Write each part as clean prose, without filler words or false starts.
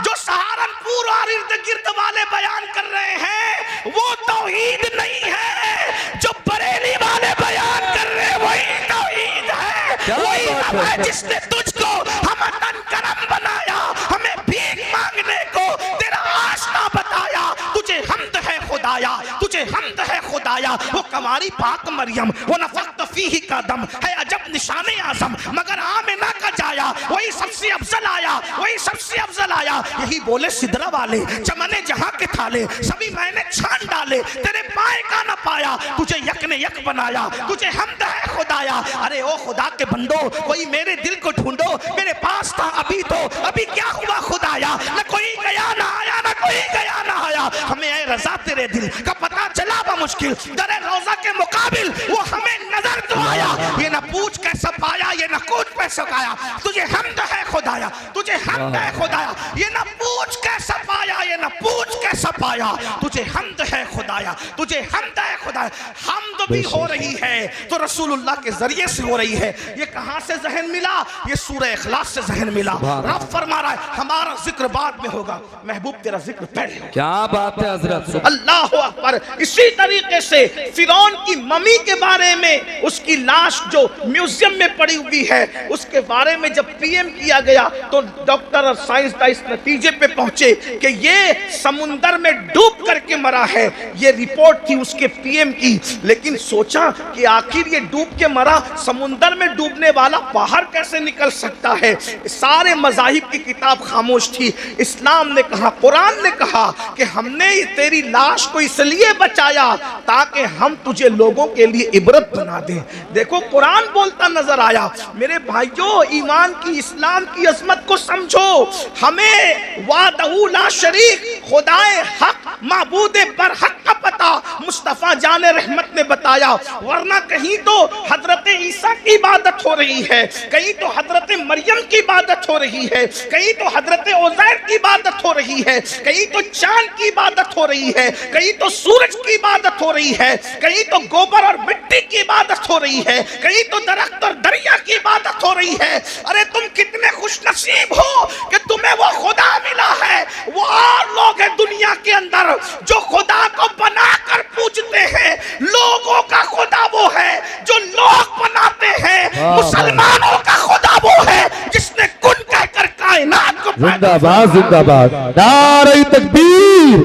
जो सहारनपुर और इर्द गिर्द वाले बयान कर रहे हैं वो तौहीद नहीं है, जो बरेली वाले बयान कर रहे हैं वही तौहीद है। वही रब है जिसने तुझको हमतन करम बनाया, हमें भीख मांगने को तेरा आशना बताया। तुझे हमद है खुदाया, तुझे हमद है खुदाया। वो कवारी पाक मरियम, वो नफख्त फीही का दम है अजब निशाने आजम, मगर आमिना का जाया वही सबसे अफजल आया, वही सबसे अफजल आया। यही बोले सिदरा वाले, चमने जहां के थाले सभी मैंने छान डाले, तेरे पाए का न पाया, तुझे यक ने यक बनाया, तुझे हमद है खुदाया। अरे ओ खुदा के बंदो, कोई मेरे दिल को ढूंढो, मेरे पास था अभी तो, अभी क्या हुआ खुदाया? न कोई गया ना आया, न कोई गया ना आया। हमें ऐ रजा तेरे दिल का पता चला मुश्किल, दरे रोजा के मुकाबिल वो हमें नजर तो आया। ये न पूछ कैसा पाया, ये न कूद कैसा पाया, तुझे हमद है खुदाया, तुझे हमद है खुदाया। ये न पूछ कैसा पाया, ये न पूछ कैसा पाया, तुझे हमद है खुदाया, तुझे हमद है खुदाया। हमद भी हो रही है तो रसूलुल्लाह के जरिए से हो रही है। ये कहां से जहन मिला? ये सूरह इखलास से जहन मिला। रब फरमा रहा है हमारा जिक्र बाद में होगा, महबूब तेरा जिक्र पहले होगा। क्या बात है हजरत, अल्लाह अकबर। इसी तरीके से फिरौन की मम्मी के बारे में, उसकी लाश जो म्यूजियम में पड़ी हुई है, उसके बारे में जब पीएम किया गया तो डॉक्टर और साइंसदान इस नतीजे पे पहुंचे कि ये समुंदर में डूब करके मरा है। ये रिपोर्ट थी उसके पीएम की, लेकिन सोचा कि आखिर ये डूब के मरा, समुंदर में डूबने वाला बाहर कैसे निकल सकता है? सारे मज़ाहिब की किताब खामोश थी। इस्लाम ने कहा, कुरान ने कहा कि हमने तेरी लाश को इसलिए बचाया ताकि हम तुझे लोगों के लिए इबरत बना दें। देखो कुरान बोलता नजर आया। मेरे भाइयों, ईमान की, इस्लाम की अजमत को समझो। हमें वादहू ला शरीक, खुदाए हक, माबूदे बरहक का पता मुस्तफा जाने रहमत ने बताया, वरना कहीं तो हजरत ईसा की इबादत हो रही है, कहीं तो हजरत मरियम की इबादत हो रही है, कहीं तो हजरत उज़ैर की इबादत हो रही है, कहीं तो चांद की इबादत हो रही है, कहीं तो सूरज की इबादत हो रही है, कहीं तो गोबर और मिट्टी की इबादत हो रही है, कहीं तो दरख्त और दरिया की इबादत हो रही है। अरे तुम कितने खुश नसीब हो कि तुम्हें वो खुदा मिला है। वो और लोग हैं दुनिया के अंदर जो खुदा को बनाकर पूजते हैं। लोगों का खुदा वो है जो लोग बनाते हैं। मुसलमानों का खुदा वो है जिसने कुन कहकर कायनात को जिंदाबाद जिंदाबाद, नारे तकबीर,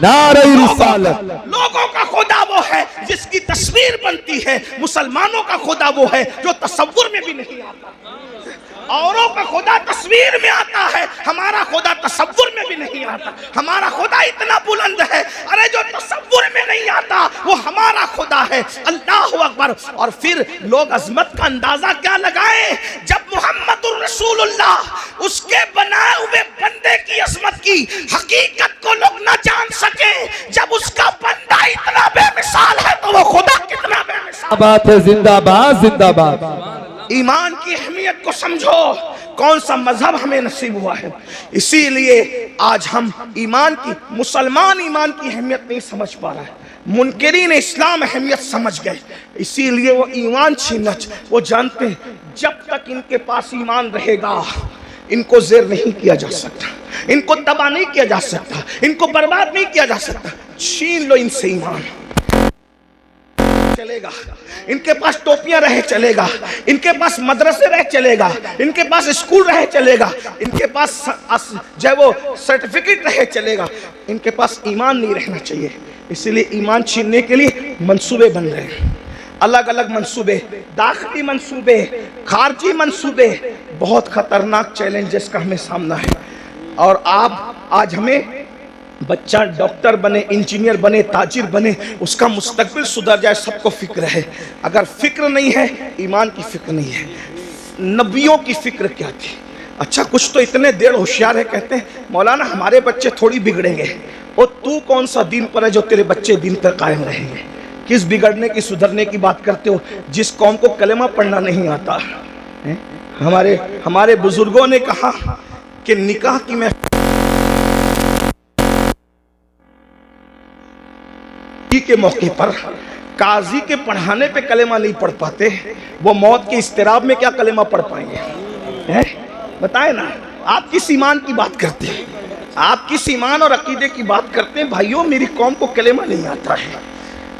नारे रिसालत। लोगों का खुदा वो है जिसकी तस्वीर बनती है। मुसलमानों का खुदा वो है जो तसव्वुर में भी नहीं आता। औरों का खुदा तस्वीर में आता है, हमारा खुदा तसव्वुर में भी नहीं आता। हमारा खुदा इतना बुलंद है, अरे जो तसव्वुर में नहीं आता वो हमारा खुदा है। अल्लाह अकबर। और फिर लोग अजमत का अंदाजा क्या लगाएं जब मुहम्मदुर रसूलुल्लाह उसके बनाए हुए बंदे की अजमत की हकीकत को लोग न जान सके। जब उसका बंदा इतना बेमिसाल है तो वो खुदा कितना बेमिसाल। बात है, जिंदाबाद जिंदाबाद। ईमान की अहमियत को समझो, कौन सा मजहब हमें नसीब हुआ है। इसीलिए आज हम ईमान की, मुसलमान ईमान की अहमियत नहीं समझ पा रहा है। मुनकिरीन इस्लाम अहमियत समझ गए, इसीलिए वो ईमान छीनना, वो जानते हैं जब तक इनके पास ईमान रहेगा इनको ज़ेर नहीं किया जा सकता, इनको तबाह नहीं किया जा सकता, इनको बर्बाद नहीं किया जा सकता। छीन लो इनसे ईमान, चलेगा। इनके पास टोपियां रहे चलेगा, इनके पास मदरसे रहे चलेगा, इनके पास स्कूल रहे चलेगा, इनके पास जो वो सर्टिफिकेट रहे चलेगा, इनके पास ईमान नहीं रहना चाहिए। इसलिए ईमान छीनने के लिए मंसूबे बन रहे हैं, अलग अलग मंसूबे, दाखिली मंसूबे, खारजी मंसूबे। बहुत खतरनाक चैलेंजेस का हमें सामना है। और आप आज हमें बच्चा डॉक्टर बने, इंजीनियर बने, ताजिर बने, उसका मुस्तकबिल सुधर जाए, सबको फिक्र है। अगर फिक्र नहीं है, ईमान की फिक्र नहीं है। नबियों की फिक्र क्या थी? अच्छा कुछ तो इतने देर होशियार है, कहते हैं मौलाना हमारे बच्चे थोड़ी बिगड़ेंगे। और तू कौन सा दीन पर है जो तेरे बच्चे दीन पर कायम रहेंगे? किस बिगड़ने की, सुधरने की बात करते हो? जिस कौम को कलेमा पढ़ना नहीं आता है। हमारे बुजुर्गों ने कहा कि निकाह की मैं के मौके पर काजी के पढ़ाने पे कलेमा नहीं पढ़ पाते, वो मौत के इस्तिराब में क्या कलेमा पढ़ पाएंगे? हैं? बताएं ना, आप किस ईमान की बात करते हैं? आप किस ईमान और अकीदे की बात करते हैं? भाइयों, मेरी कौम को कलेमा नहीं आता है।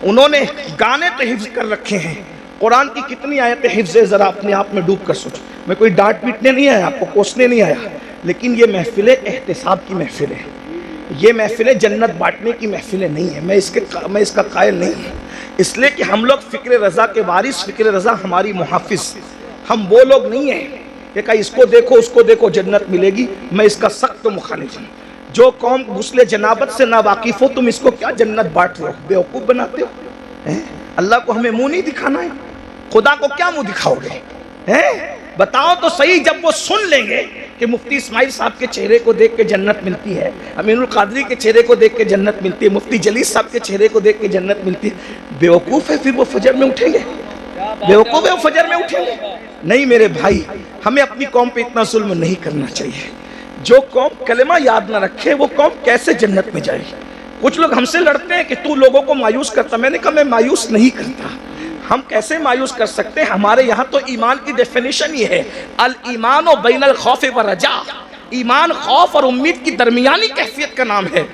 उन्होंने गाने तो हिफ्ज कर रखे हैं, कुरान की कितनी आयतें हिफ्ज है, जरा अपने आप में डूब कर सोचो। मैं कोई डांट पीटने नहीं आया, आपको कोसने नहीं आया, लेकिन ये महफिलें एहतिसाब की महफिल है, ये महफिलें जन्नत बांटने की महफिलें नहीं है। मैं इसका कायल नहीं है, इसलिए कि हम लोग फ़िक्र रज़ा के वारिस, फ़िक्र रज़ा हमारी मुहाफिज, हम वो लोग नहीं हैं कि कहा इसको देखो उसको देखो जन्नत मिलेगी। मैं इसका सख्त मुखालिफ हूँ। जो कौम गुस्ले जनाबत से ना वाकिफ हो, तुम इसको क्या जन्नत बांट रहे हो, बेवकूफ़ बनाते हो हैं? अल्लाह को हमें मुंह नहीं दिखाना है, खुदा को क्या मुंह दिखाओगे हैं? बताओ तो सही। जब वो सुन लेंगे कि मुफ्ती इस्माइल साहब के चेहरे को देख के जन्नत मिलती है, अमीनुल कादरी के चेहरे को देख के जन्नत मिलती है, मुफ्ती जलीस साहब के चेहरे को देख के जन्नत मिलती है, बेवकूफ़ है फिर वो फजर में उठेंगे? बेवकूफ़ है वो फजर में उठेंगे? नहीं मेरे भाई, हमें अपनी कौम पे इतना जुल्म नहीं करना चाहिए। जो कौम कलेमा याद ना रखे वो कौम कैसे जन्नत में जाएगी? कुछ लोग हमसे लड़ते हैं कि तू लोगों को मायूस करता। मैंने कहा मैं मायूस नहीं करता। हम कैसे मायूस कर सकते हैं? हमारे यहाँ तो ईमान की डेफिनेशन ही है, अल ईमान बैनल खौफ व रजा। ईमान खौफ और उम्मीद की दरमियानी कैफियत का नाम है।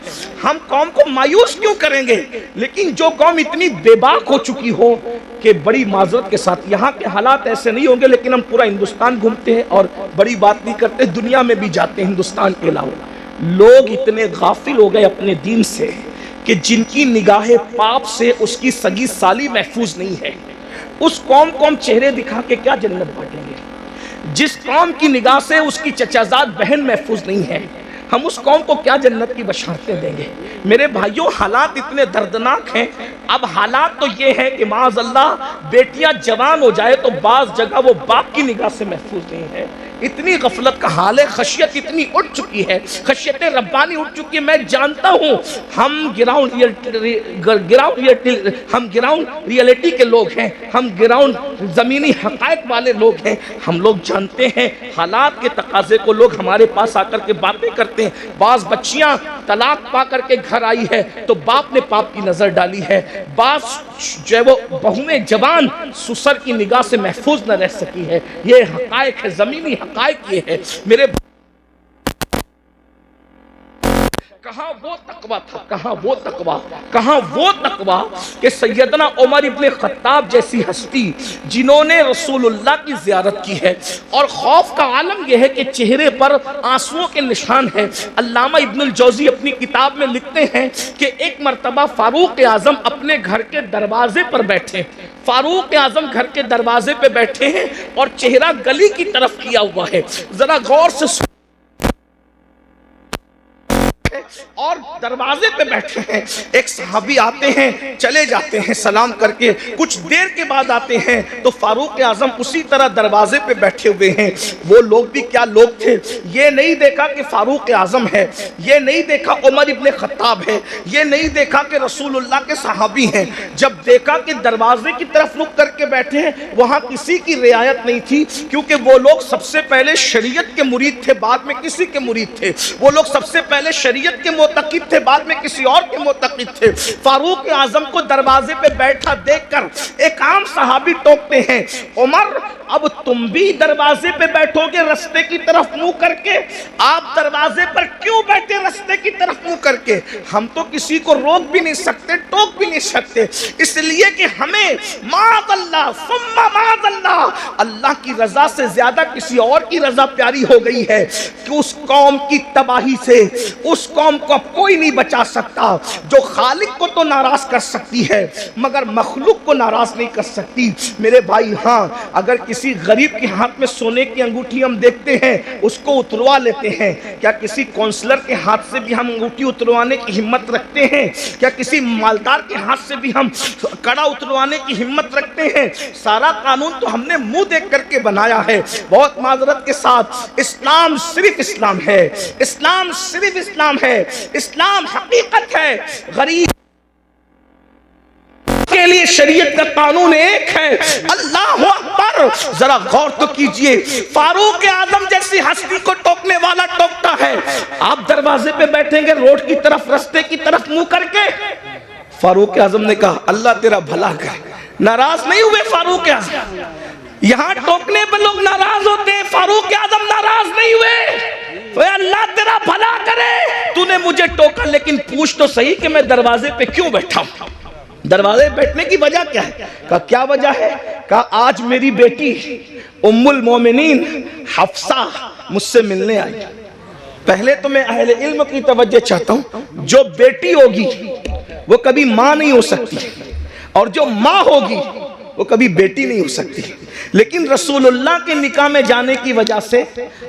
हम कौम को मायूस क्यों करेंगे? लेकिन जो कौम इतनी बेबाक हो चुकी हो कि बड़ी माजरत के साथ, यहाँ के हालात ऐसे नहीं होंगे लेकिन हम पूरा हिंदुस्तान घूमते हैं और बड़ी बात नहीं करते, दुनिया में भी जाते हैं हिंदुस्तान के अलावा। लोग इतने गाफिल हो गए अपने दीन से कि जिनकी निगाहें पाप से उसकी सगी साली महफूज नहीं है, उस कौम को हम चेहरे दिखा के क्या जन्नत बांटेंगे? जिस कौम की निगाह से उसकी चचाजाद बहन महफूज नहीं है, हम उस कौम को क्या जन्नत की बशारतें देंगे? मेरे भाइयों, हालात इतने दर्दनाक हैं। अब हालात तो ये है कि माज़अल्लाह बेटियां जवान हो जाए तो बाज़ जगह वो बाप की निगाह से महफूज नहीं है। इतनी गफलत का हाल है, खशियत इतनी उठ चुकी है, खशियत रब्बानी उठ चुकी है। मैं जानता हूँ हम ग्राउंड रियलिटी के लोग हैं, हम ग्राउंड ज़मीनी हक़ाइक़ वाले लोग हैं। हम लोग जानते हैं हालात के तकाजे को। लोग हमारे पास आकर के बातें करते हैं। बाज़ बच्चियाँ तलाक पा करके घर आई है तो बाप ने पाप की नज़र डाली है, बाज़ जो है वो बहुएं जवान ससुर की निगाह से महफूज न रह सकी है। ये हक़ाइक़ है, ज़मीनी हक़ाइक़ ये है। मेरे कहाँ वो तकवा था, कहाँ वो तकवा, कहाँ वो तकवा कि सैयदना उमर इब्ने खत्ताब जैसी हस्ती जिन्होंने रसूलुल्लाह की ज़ियारत की है और खौफ का आलम यह है कि चेहरे पर आंसुओं के निशान है। अल्लामा इब्नुल जौज़ी अपनी किताब में लिखते हैं कि एक मरतबा फारूक आज़म अपने घर के दरवाजे पर बैठे, फारूक आज़म घर के दरवाजे पे बैठे हैं और चेहरा गली की तरफ किया हुआ है। जरा गौर से और दरवाजे पे बैठे हैं। एक सहाबी आते हैं, चले जाते हैं सलाम करके, कुछ देर के बाद आते हैं तो फारूक आज़म उसी तरह दरवाजे पे बैठे हुए हैं। वो लोग भी क्या लोग थे, ये नहीं देखा कि फारूक आज़म है, ये नहीं देखा उमर इब्ने खत्ताब है, ये नहीं देखा कि रसूलुल्लाह के सहाबी हैं। जब देखा कि दरवाजे की तरफ रुख करके बैठे हैं, वहाँ किसी की रियायत नहीं थी, क्योंकि वो लोग सबसे पहले शरीयत के मुरीद थे, बाद में किसी के मुरीद थे। वो लोग सबसे पहले शरीयत के मोतक़िद थे, बाद में किसी और के मोतक़िद थे। फारूक आज़म को दरवाजे पे बैठा देखकर एक आम सहाबी टोकते हैं, उमर अब तुम भी दरवाजे पे बैठोगे रास्ते की तरफ मुंह करके? आप दरवाजे पर क्यों बैठे रास्ते की तरफ मुंह करके? हम तो किसी को रोक भी नहीं सकते, टोक भी नहीं सकते, इसलिए कि हमें माज़अल्लाह सुम्मा माज़अल्लाह अल्लाह की रजा से ज्यादा किसी और की रजा प्यारी हो गई है कि उस कौम की तबाही से उस कौम को कोई नहीं बचा सकता जो खालिक को तो नाराज कर सकती है मगर मखलूक को नाराज नहीं कर सकती। मेरे भाई, हाँ, अगर किसी गरीब के हाथ में सोने की अंगूठी हम देखते हैं, उसको उतरवा लेते हैं। क्या किसी काउंसलर के हाथ से भी हम अंगूठी उतरवाने की हिम्मत रखते हैं? क्या किसी मालदार के हाथ से भी हम कड़ा उतरवाने की हिम्मत रखते हैं? सारा कानून तो हमने मुंह देख करके बनाया है। बहुत माजरत के साथ, इस्लाम सिर्फ इस्लाम है, इस्लाम सिर्फ इस्लाम है, इस्लाम हकीकत है। गरीब के लिए शरीयत का कानून एक है। अल्लाह अकबर, जरा गौर तो कीजिए, फारूक आजम जैसी हस्ती को टोकने वाला टोकता है। आप दरवाजे पे बैठेंगे रोड की तरफ, रास्ते की तरफ मुंह करके। फारूक आजम ने कहा अल्लाह तेरा भला करे। नाराज नहीं हुए फारूक आजम? यहाँ टोकने पर लोग नाराज होते हैं, फारूक आजम नाराज नहीं हुए। अल्लाह तेरा भला करे। ने मुझे टोका, लेकिन पूछ तो सही कि मैं दरवाजे पे क्यों बैठा हूं, दरवाजे पे बैठने की वजह क्या है? कहा क्या वजह है? कहा आज मेरी बेटी उम्मुल मोमिनीन हफ्सा मुझसे मिलने आई। पहले तो मैं अहले इल्म की तवज्जो चाहता हूं, जो बेटी होगी वो कभी मां नहीं हो सकती, और जो मां होगी वो कभी बेटी नहीं हो सकती। लेकिन रसूलुल्लाह के निकाह में जाने की वजह से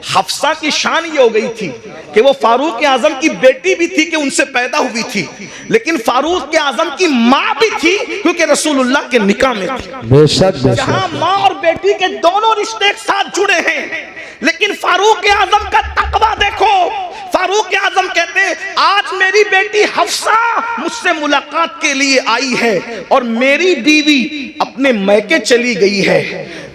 हफ्सा की शान ये हो गई थी कि वो फारूक आजम की बेटी भी थी कि उनसे पैदा हुई थी, लेकिन फारूक आजम की मां भी थी क्योंकि रसूलुल्लाह के निकाह में थी। बेशक जहां मां और बेटी के दोनों रिश्ते एक साथ जुड़े हैं, लेकिन फारूक आजम का तकवा देखो। फारूक आजम कहते हैं आज मेरी बेटी हफ्सा मुझसे मुलाकात के लिए आई है और मेरी बीवी अपने मैके चली गई है,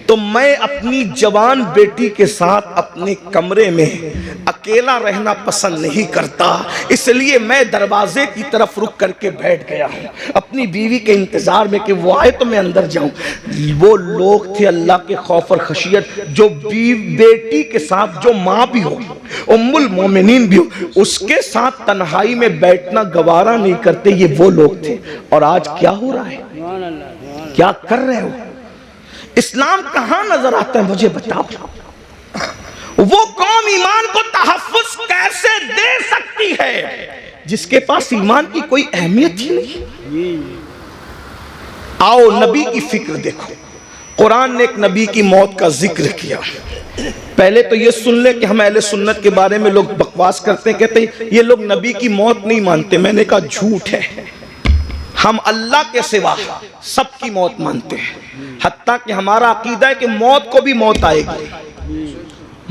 तो मैं अपनी जवान बेटी के साथ अपने कमरे में अकेला रहना पसंद नहीं करता, इसलिए मैं दरवाजे की तरफ रुक करके बैठ गया हूं अपनी बीवी के इंतजार में कि वो आए तो मैं अंदर जाऊं। वो लोग थे अल्लाह के खौफ और खशियत, जो बेटी के साथ जो माँ भी हो, उम्मुल मोमिनीन भी हो, उसके साथ तन्हाई में बैठना गवारा नहीं करते, ये वो लोग थे। और आज क्या हो रहा है, क्या कर रहे हो? इस्लाम कहां नजर आता है मुझे बताओ। वो कौम ईमान को तहफ्फुज़ कैसे दे सकती है जिसके पास ईमान की कोई अहमियत ही नहीं। आओ नबी की फिक्र देखो। कुरान ने एक नबी की मौत का जिक्र किया। पहले तो ये सुन ले कि हम अहले सुन्नत के बारे में लोग बकवास करते हैं, कहते हैं ये लोग नबी की मौत नहीं मानते। मैंने कहा झूठ है, हम अल्लाह के सिवा सबकी मौत मानते हैं। हत्ता कि हमारा अकीदा है कि मौत को भी मौत आएगी,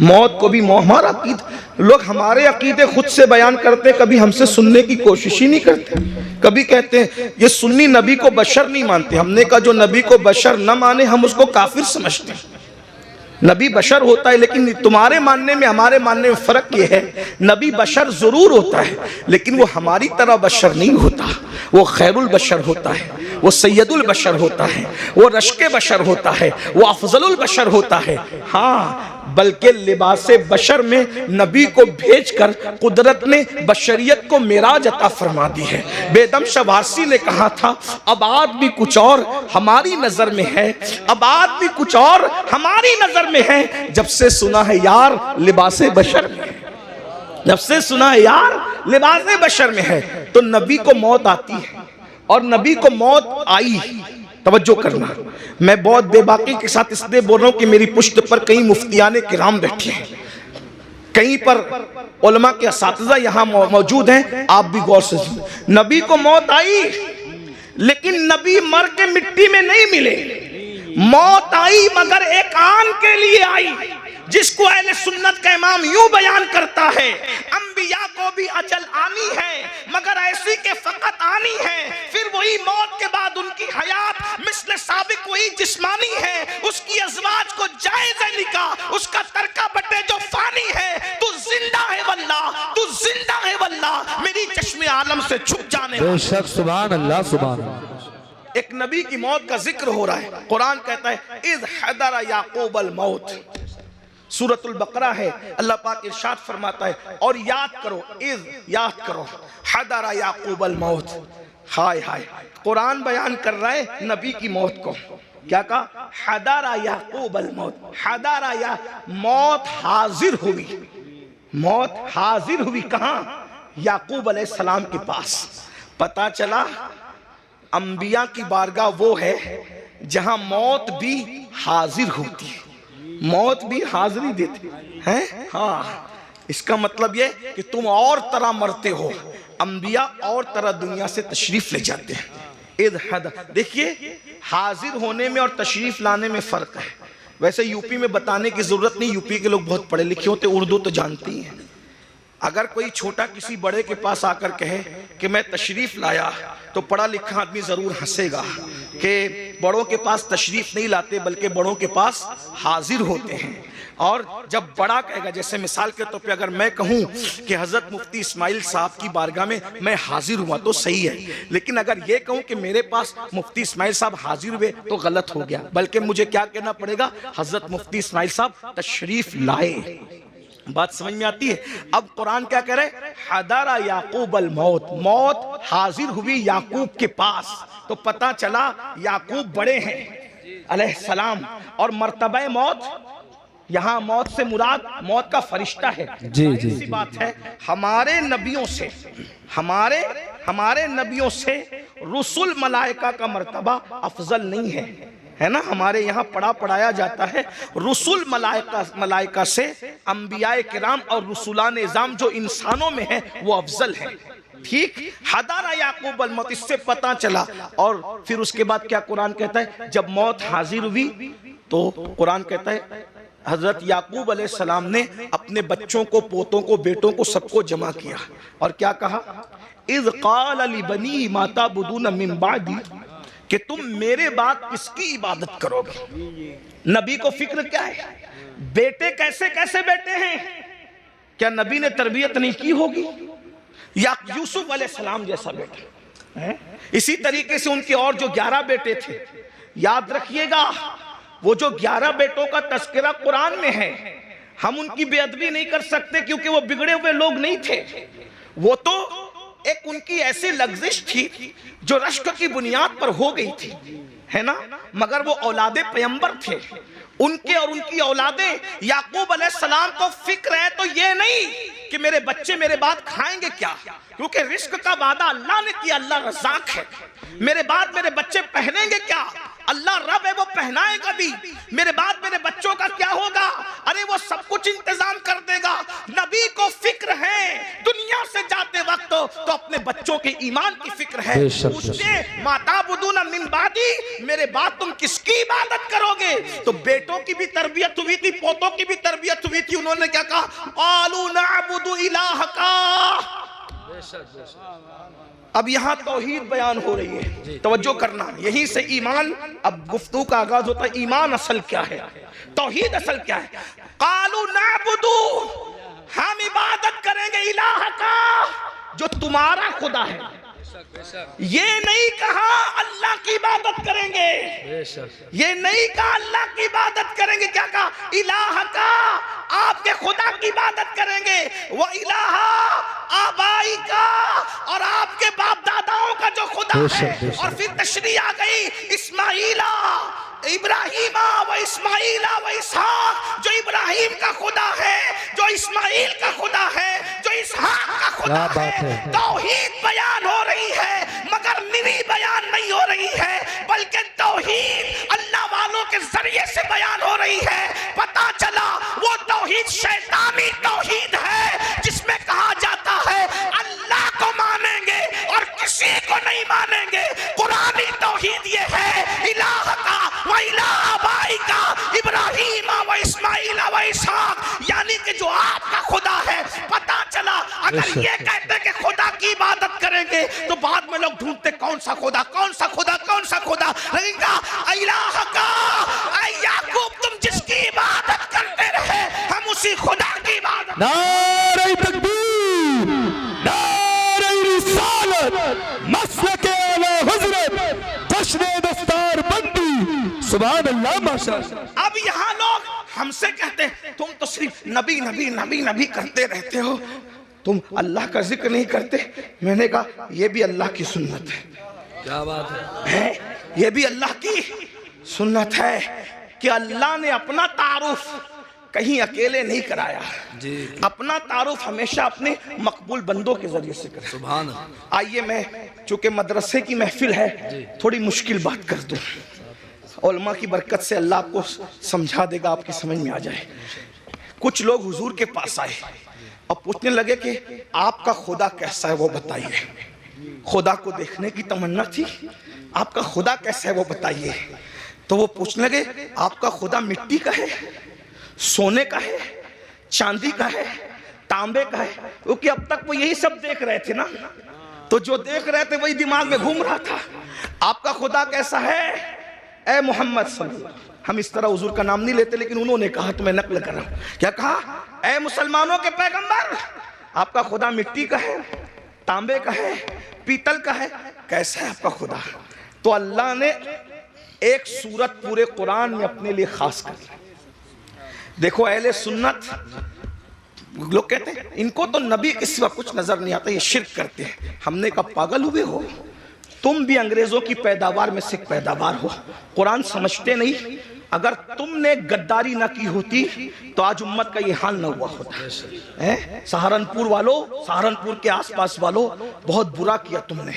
मौत को भी मौत। हमारा अकीदा, लोग हमारे अकीदे खुद से बयान करते, कभी हमसे सुनने की कोशिश ही नहीं करते। कभी कहते हैं ये सुन्नी नबी को बशर नहीं मानते। हमने कहा जो नबी को बशर न माने हम उसको काफिर समझते हैं। नबी बशर होता है, लेकिन तुम्हारे मानने में हमारे मानने में फर्क यह है, नबी बशर जरूर होता है लेकिन वो हमारी तरह बशर नहीं होता। वो खैरुल बशर होता है, वो सैयदुल बशर होता है, वो रश्के बशर होता है, वो अफजलुल बशर होता है। हाँ, बल्कि लिबासे बशर में नबी को भेजकर कुदरत ने बशरियत को मेराज अता फरमा दी है। बेदम शवासी ने कहा था अब आदमी कुछ और हमारी नजर में है, अब आदमी कुछ और हमारी नजर में है, जब से सुना है यार लिबासे बशर में है, जब से सुना है यार लिबासे बशर में है। तो नबी को मौत आती है और नबी को मौत आई। तवज्जो करना, मैं बहुत बेबाकी के साथ इसलिए बोल रहा हूं कि मेरी पुश्त पर कई मुफ्तियाने किराम बैठे हैं, कहीं पर उलमा के असातिज़ा यहाँ मौजूद हैं, आप भी गौर से सुनिए। नबी को मौत आई लेकिन नबी मर के मिट्टी में नहीं मिले। मौत आई मगर एक आन के लिए आई, जिसको अहले सुन्नत का इमाम यूं बयान करता है अंबिया को भी अजल आनी है मगर ऐसी के फकत आनी है। फिर वही मौत के बाद उनकी हयात मिस्ल साबिक वही जिस्मानी है। उसकी अज़वाज को जायज़ निकाह, उसका तरका बटे जो फानी है। तू जिंदा है वल्लाह, तू जिंदा है वल्लाह, मेरी चश्मे आलम से छुप जाने। बेशक सुभान अल्लाह सुभान अल्लाह। एक नबी की मौत का जिक्र हो रहा है। कुरान कहता है इज़ हदरा याकूब अल मौत, सूरतुल बकरा है। अल्लाह पाक इरशाद फरमाता है और याद करो, इज़ याद करो, हदरा याकूब अल मौत। हाय हाय, कुरान बयान कर रहा है नबी की मौत को। क्या कहा? हदरा याकूब अल मौत। हदरा या मौत हाजिर हुई, मौत हाजिर हुई कहां? याकूब अलैहिस्सलाम के पास। पता चला अंबिया की बारगाह वो है जहां मौत भी हाजिर होती है, मौत भी हाजिरी देती है। हाँ, इसका मतलब ये कि तुम और तरह मरते हो, अंबिया और तरह दुनिया से तशरीफ ले जाते हैं। देखिए, हाजिर होने में और तशरीफ लाने में फर्क है। वैसे यूपी में बताने की जरूरत नहीं, यूपी के लोग बहुत पढ़े लिखे होते, उर्दू तो जानते ही हैं। अगर कोई छोटा किसी बड़े के पास आकर कहे कि मैं तशरीफ लाया, तो पढ़ा लिखा आदमी जरूर हंसेगा कि बड़ों के पास तशरीफ नहीं लाते बल्कि बड़ों के पास हाजिर होते हैं। और जब बड़ा कहेगा, जैसे मिसाल के तौर पे अगर मैं कहूँ कि हजरत मुफ्ती इस्माइल साहब की बारगाह में मैं हाजिर हुआ तो सही है, लेकिन अगर ये कहूँ कि मेरे पास मुफ्ती इस्माइल साहब हाजिर हुए तो गलत हो गया। बल्कि मुझे क्या कहना पड़ेगा? हजरत मुफ्ती इस्माइल साहब तशरीफ लाए, बात समझ में आती है? अब कुरान क्या कह रहे? हदरा याकूब अल मौत, मौत हाजिर हुई याकूब के पास। तो पता चला याकूब बड़े हैं अलैहिस्सलाम, और मर्तबा मौत, यहाँ मौत से मुराद मौत का फरिश्ता है। जी जी ऐसी बात है, हमारे नबियों से हमारे नबियों से रुसुल मलाइका का मर्तबा अफजल नहीं है ना? हमारे यहाँ पढ़ाया जाता है रुसुल मलाइका से अंबियाए किराम और रुसुलान निज़ाम जो इंसानों में है वो अफजल है। ठीक, हदारा याकूब अल मौत, इससे पता चला। और फिर उसके बाद क्या कुरान कहता है? जब मौत हाजिर हुई तो कुरान कहता है हजरत याकूब अलैहिस्सलाम ने अपने बच्चों को, पोतों को, बेटों को, सबको जमा किया और क्या कहा? इज़ क़ाल लिबनी मा ताबुदून मिन बादी, कि तुम मेरे बाद किसकी इबादत करोगे? नबी को फिक्र क्या है? बेटे कैसे कैसे बेटे हैं? क्या नबी ने तरबियत नहीं की होगी? या यूसुफ अलैहिस्सलाम जैसा बेटा है? इसी तरीके से उनके और जो 11 बेटे थे, याद रखिएगा, वो जो 11 बेटों का तस्करा कुरान में है, हम उनकी बेअदबी नहीं कर सकते क्योंकि वो बिगड़े हुए लोग नहीं थे। वो तो एक उनकी ऐसी लग्जिश थी जो रश्क की बुनियाद पर हो गई थी, है ना? मगर वो औलादे पैगंबर थे। उनके और उनकी औलादे याकूब अलैहिस्सलाम को फिक्र है तो ये नहीं कि मेरे बच्चे मेरे बाद खाएंगे क्या, क्योंकि रिस्क का वादा अल्लाह ने किया, अल्लाह रज़ाक है। मेरे बाद मेरे बच्चे पहनेंगे क्या? अल्लाह रब है, वो पहनाएगा भी। मेरे बाद मेरे बच्चों का क्या होगा? अरे वो सब कुछ इंतजाम कर देगा। नबी को फिक्र है दुनिया से जाते वक्त तो अपने बच्चों के ईमान की फिक्र है। पूछते माता बुदूना मिन बादी, मेरे बाद तुम किसकी इबादत करोगे? तो बेटों की भी तरबियत हुई थी, पोतों की भी तरबियत हुई थी। उन्होंने क्या कहा? क़ालू नअबुदु इलाहका। अब यहाँ तौहीद बयान हो रही है, तवज्जो करना, यहीं से ईमान, अब गुफ्तगू का आगाज होता है। ईमान असल क्या है, तौहीद असल क्या है? कालू नाबुदू, हम इबादत करेंगे इलाह का, जो तुम्हारा खुदा है। ये नहीं कहा अल्लाह की इबादत करेंगे, ये नहीं कहा अल्लाह की इबादत करेंगे। क्या कहा? इलाह का, आपके खुदा की इबादत करेंगे। वो इलाह आबाई का, और आपके बाप दादाओं का जो खुदा है। और फिर तशरीह आ गई इस्माइला इब्राहिमा व इस्माइला व इसहाक, जो इब्राहिम का खुदा है, जो इस्माइल का खुदा है, जो इसहाक का खुदा है। तौहीद बयान हो रही है, मगर निरी बयान नहीं हो रही है, बल्कि तौहीद अल्लाह वालों के जरिए से बयान हो रही है। पता चला वो तौहीद शैतानी तौहीद है, जिसमें कहा जाता है अल्लाह को मानेंगे और किसी को नहीं मानेंगे। कुरानी तौहीद ये है इलाह का व इलाह बाई का, इब्राहिम व इस्माइल व इसहाक, यानी कि जो आपका खुदा है। पता चला अगर ये कहते कि खुदा की इबादत करेंगे तो बाद में लोग ढूंढते कौन सा खुदा, कौन सा खुदा, कौन सा खुदा। लगेगा इलाह का, याकूब तुम जिसकी इबादत करते रहे, हम उसी खुदा की इबादत। नारे तकबीर, नारे रिसालत, मसलके आला हज़रत, जश्न दस्तार बंदी, सुभान अल्लाह माशाअल्लाह। अब यहाँ लोग हमसे कहते हैं तुम तो सिर्फ नबी नबी नबी नबी करते रहते हो, तुम अल्लाह का जिक्र नहीं करते। मैंने कहा ये भी अल्लाह की सुन्नत है। क्या बात है? ये भी अल्लाह की सुन्नत है कि अल्लाह ने अपना तारुफ कहीं अकेले नहीं कराया जी। अपना तारुफ हमेशा अपने मकबूल बंदों के जरिए से करे। सुभान। आइए मैं, चूंकि मदरसे की महफिल है, थोड़ी मुश्किल बात कर दूं, उलमा की बरकत से अल्लाह आपको समझा देगा, आपकी समझ में आ जाए। कुछ लोग हुजूर के पास आए और पूछने लगे कि आपका खुदा कैसा है वो बताइए। खुदा को देखने की तमन्ना थी, आपका खुदा कैसा है वो बताइए। तो वो पूछने लगे आपका खुदा मिट्टी का है, सोने का है, चांदी का है, तांबे का है? क्योंकि अब तक वो यही सब देख रहे थे ना, तो जो देख रहे थे वही दिमाग में घूम रहा था। आपका खुदा कैसा है ए मोहम्मद सल्लल्लाहु, हम इस तरह हुजूर का नाम नहीं लेते, लेकिन उन्होंने कहा तो मैं नकल कर रहा हूं। क्या कहा? ए मुसलमानों के पैगंबर, आपका खुदा मिट्टी का है, तांबे का है, पीतल का है, कैसा है आपका खुदा? तो अल्लाह ने एक सूरत पूरे कुरान में अपने लिए खास कर दी। देखो अहले सुन्नत लोग कहते हैं इनको तो नबी के सिवा कुछ नजर नहीं आता, ये शिर्क करते हैं। हमने कहा पागल हुए हो, तुम भी अंग्रेजों की पैदावार में से पैदावार हो, कुरान समझते नहीं। अगर तुमने गद्दारी ना की होती तो आज उम्मत का ये हाल ना हुआ होता है। सहारनपुर वालों, सहारनपुर के आसपास वालों, बहुत बुरा किया तुमने।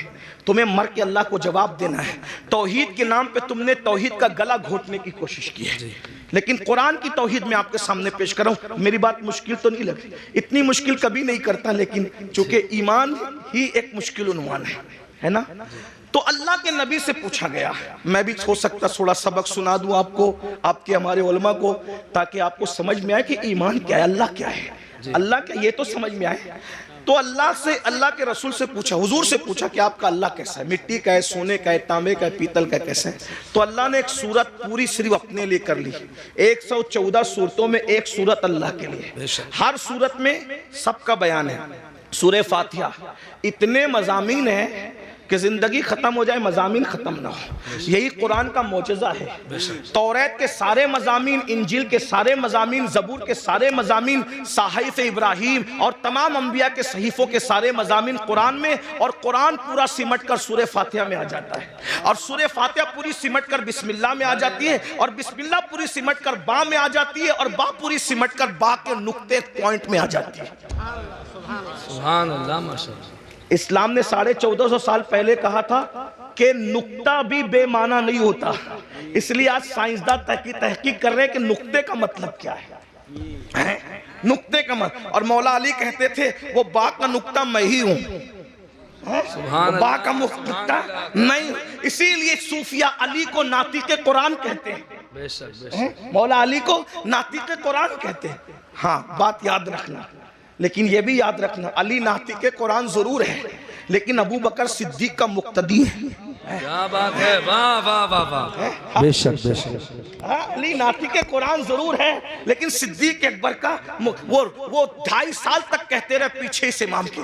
तुम्हें मर के अल्लाह को जवाब देना है। तौहीद के नाम पे तुमने तौहीद का गला घोटने की कोशिश की है, लेकिन कुरान की तौहीद मैं आपके सामने पेश कर रहा हूं। मेरी बात मुश्किल तो नहीं लगी, इतनी मुश्किल कभी नहीं करता, लेकिन चूंकि ईमान ही एक मुश्किल उन्वान है ना। तो अल्लाह के नबी से पूछा गया, मैं भी हो सकता थोड़ा सबक सुना दूं आपको, आपके हमारे उलमा को, ताकि आपको समझ में आए कि ईमान क्या है, अल्लाह क्या है, अल्लाह क्या, ये तो समझ में आए। तो अल्लाह से, अल्लाह के रसूल से पूछा, हुजूर से पूछा कि आपका अल्लाह कैसा है, मिट्टी का है, सोने का है, तांबे का है, पीतल का कैसा है। तो अल्लाह ने एक सूरत पूरी सिर्फ अपने लिए कर ली। 114 सूरतों में एक सूरत अल्लाह के लिए, हर सूरत में सबका बयान है। सूरह फातिहा इतने मज़ामीन हैं कि जिंदगी खत्म हो जाए मज़ामीन खत्म ना हो, यही कुरान का मौजज़ा है। तौरात के सारे मज़ामीन, इंजील के सारे मज़ामीन, ज़बूर के सारे मज़ामीन, साहिफ़ इब्राहीम और तमाम अंबिया के सहीफ़ों के सारे मज़ामीन कुरान में, और कुरान पूरा सिमट कर सूरह फातिहा में आ जाता है, और सूरह फातिहा पूरी सिमट कर बिस्मिल्लाह में आ जाती है, और बिस्मिल्लाह पूरी सिमट कर बा में आ जाती है, और बा पूरी सिमट कर बा के नुक्ते पॉइंट में आ जाती है। सुभान अल्लाह, माशाअल्लाह। इस्लाम ने 1450 साल पहले कहा था कि नुक्ता भी बेमाना नहीं होता, इसलिए आज साइंसदान तहकीक कर रहे हैं कि नुक्ते का मतलब क्या है, नुक्ते का मतलब। और मौला अली कहते थे वो बा का नुक्ता मैं ही हूं, बा का नुक्ता नहीं, इसीलिए सूफिया अली को नातिके कुरान कहते हैं, मौला अली को नातिके कुरान कहते हैं। हाँ, बात याद रखना, लेकिन यह भी याद रखना अली नातिके कुरान जरूर है, लेकिन अबू बकर सिद्दीक का मुक्तदी है। क्या बात है, वाह वाह वाह वाह, बेशक बेशक। अली नातिके कुरान जरूर है, लेकिन सिद्दीक अकबर का वो 2.5 साल तक कहते रहे पीछे इस इमाम के,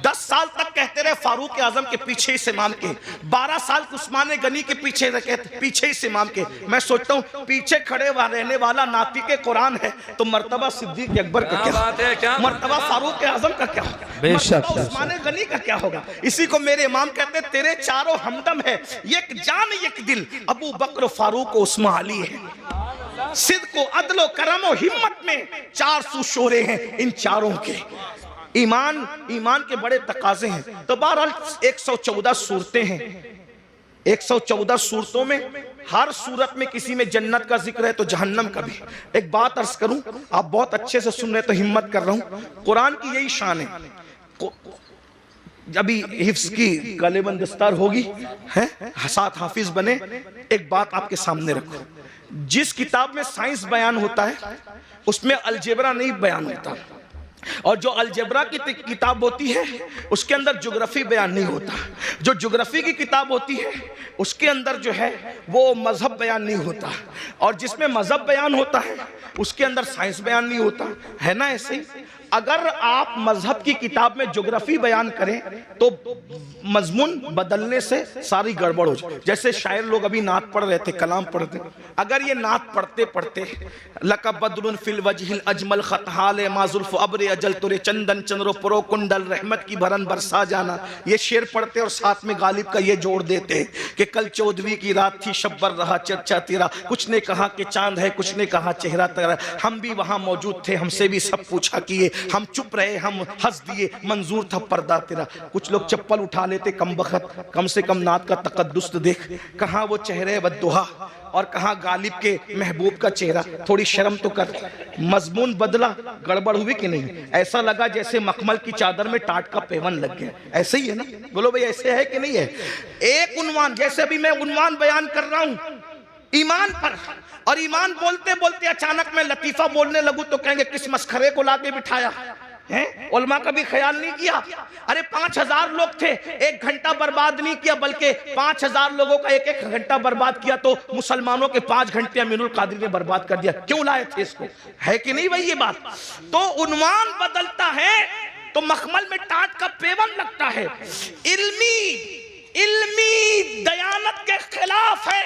10 साल तक कहते रहे फारूक आजम के पीछे इस इमाम के, 12 साल उस्मान गनी के पीछे इस इमाम के। मैं सोचता हूँ पीछे खड़े रहने वाला नातिके कुरान है तो मर्तबा सिद्दीक अकबर का क्या बात है, क्या मर्तबा फारूक आजम का क्या होगा, बेशक उस्मान गनी का क्या होगा। इसी को मेरे इमाम कहते तेरे चारों हमदम है, एक जान एक दिल, अबू बकर फारूक उस्मान अली है। सिद्को अदलो करमो हिम्मत में 400 शोरे हैं इन चारों के। ईमान के बड़े तकाजे हैं। तो बहरहाल 114 सूरतें हैं, 114 सूरतों में हर सूरत में किसी में जन्नत का जिक्र है तो जहन्नम का भी। एक बात अर्ज करूं, आप बहुत अच्छे से सुन रहे तो हिम्मत कर रहा हूं, कुरान की यही शान है। अभी हिफ्स की गालिबन दस्तार होगी है, साथ हाफिज बने। एक बात आपके सामने रखो, जिस किताब में साइंस बयान होता है उसमें अलजेब्रा नहीं बयान होता, और जो अलजेब्रा की किताब होती है उसके अंदर ज्योग्राफी बयान नहीं होता। जो ज्योग्राफी की किताब होती है उसके अंदर जो है वो मजहब बयान नहीं होता, और जिसमें मजहब बयान होता है उसके अंदर साइंस बयान नहीं होता, है ना। ऐसे ही अगर आप मजहब की किताब में ज्योग्राफी बयान करें तो मजमून बदलने से सारी गड़बड़ हो जाए। जैसे शायर लोग अभी नात पढ़ रहे थे, कलाम पढ़ते, अगर ये नात पढ़ते पढ़ते लका बदरुन फिल वजहिल अजमल खतहाले माजुल्फ अब्र अजल तुरे चंदन चंद्रो पुरो कुंडल रहमत की भरन बरसा जाना, ये शेर पढ़ते और साथ में गालिब का ये जोड़ देते कि कल 14वीं की रात थी शब्बर रहा चर्चा तेरा, कुछ ने कहा कि चांद है, कुछ ने कहा चेहरा तेरा, हम भी वहां मौजूद थे, हमसे भी सब पूछा किए, हम चुप रहे, हम हंस दिए, मंजूर था पर्दा तेरा। कुछ लोग चप्पल उठा लेते, कम बखत, कम से कम नात का तकद्दुस देख, कहाँ वो चेहरे बद्दुहा और कहाँ गालिब के महबूब का चेहरा, थोड़ी शर्म तो कर। मजमून बदला, गड़बड़ हुई कि नहीं? ऐसा लगा जैसे मखमल की चादर में टाट का पेवन लग गया। ऐसे ही है ना, बोलो भाई ऐसे है कि नहीं है? एक उन्वान, जैसे अभी मैं उन्वान बयान कर रहा हूं ईमान पर, और ईमान बोलते बोलते अचानक मैं लतीफा बोलने लगूं तो कहेंगे किस मस्खरे को लाके बिठाया है, उलमा का भी ख्याल नहीं किया। अरे 5000 लोग थे, 1 घंटा बर्बाद नहीं किया, बल्कि 5000 लोगों का 1-1 घंटा बर्बाद किया, तो मुसलमानों के 5 घंटे अमीनुल कादिर ने बर्बाद कर दिया। क्यों लाए थे इसको? है कि नहीं भाई ये बात? तो उन्वान बदलता है तो मखमल में टाट का पेवन लगता है। इल्मी दयानत के खिलाफ है,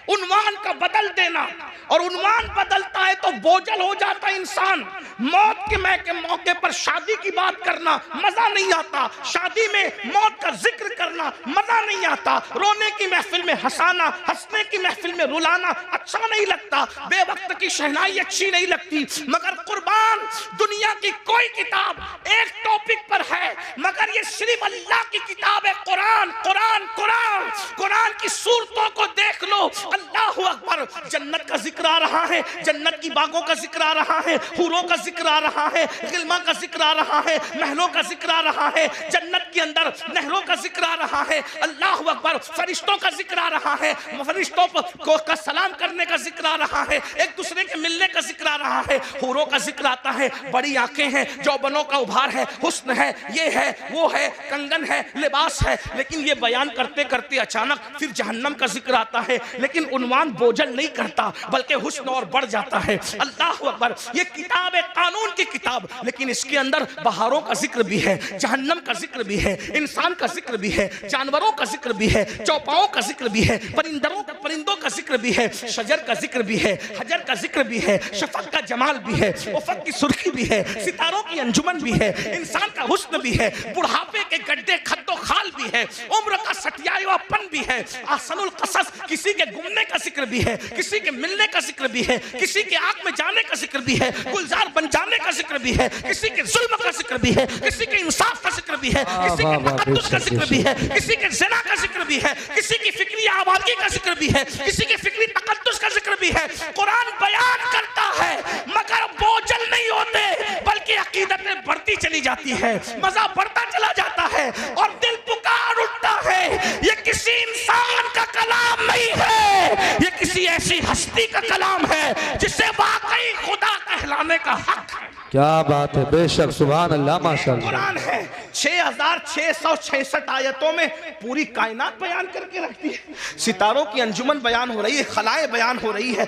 उन्वान का बदल देना, और उन्वान बदलता है तो बोझल हो जाता है इंसान। मौत के मौके पर शादी की बात करना मजा नहीं आता, शादी में मौत का जिक्र करना मजा नहीं आता, रोने की महफिल में हंसाना, हंसने की महफिल में रुलाना अच्छा नहीं लगता, बेवक्त की शहनाई अच्छी नहीं लगती। मगर कुर्बान, दुनिया की कोई किताब एक टॉपिक पर है, मगर ये सिर्फ अल्लाह की किताब है, कुरान। कुरान कुरान कुरान की सूरतों को देख लो, अल्लाहु अकबर। जन्नत का जिक्र आ रहा है, जन्नत की बागों का जिक्र आ रहा है, हूरों का जिक्र आ रहा है, गिलमा का जिक्र आ रहा है, महलों का जिक्र आ रहा है, जन्नत के अंदर नहरों का जिक्र आ रहा है, अल्लाहु अकबर। फरिश्तों का जिक्र आ रहा है, फरिश्तों को का सलाम करने का जिक्र आ रहा है, एक दूसरे के मिलने का जिक्र आ रहा है, हूरों का जिक्र आता है, बड़ी आंखें हैं, जौबनों का उभार है, हुस्न है, ये है, वो है, कंगन है, लिबास है। लेकिन ये बयान करते करते अचानक फिर जहन्नम का जिक्र आता है, लेकिन उन्वान बोझल नहीं करता, बल्कि हुस्न और बढ़ जाता है। अल्लाहु अकबर। ये किताब है कानून की किताब, लेकिन इसके अंदर बहारों का जिक्र भी है, जहन्नम का जिक्र भी है, इंसान का जिक्र भी है, जानवरों का जिक्र भी है, चौपाओं का जिक्र भी है, परिंदों का जिक्र भी है, शजर का जिक्र भी है, हजर का जिक्र भी है, शफक का जमाल भी है, उफक की सुर्खी भी है, सितारों की अंजुमन भी है, इंसान का हुस्न भी है, बुढ़ापे के गड्ढे खद्दो खाल भी है, उम्र का सटियावापन भी है, आसनुल कसस, किसी के गुमने का जिक्र भी है, किसी के मिलने का जिक्र भी है, किसी के आंख में जाने का जिक्र भी है, गुलजार बन जाने का जिक्र भी है, किसी के जुल्म का जिक्र भी है, किसी के इंसाफ का जिक्र भी है, किसी के तकद्दुस का जिक्र भी है, किसी के ज़िना का जिक्र भी है, किसी की फिक्री आबादी का जिक्र भी है, किसी की फिक्री तकद्दुस का जिक्र भी है। कुरान बयान करता है, मगर बोझल नहीं होते, बल्कि अकीदतें बढ़ती चली जाती है, मजा बढ़ता चला जाता है, और दिल पुकार उठता है। ये किसी इंसान का कलाम नहीं है, ये किसी ऐसी हस्ती का कलाम है जिसे वाकई खुदा कहलाने का हक है। क्या बात है, बेशक, सुभान अल्लाह, माशाअल्लाह। कुरान है 6666 आयतों में पूरी कायनात बयान करके रखती है। सितारों की अंजुमन बयान हो रही है, खलाएं बयान हो रही है,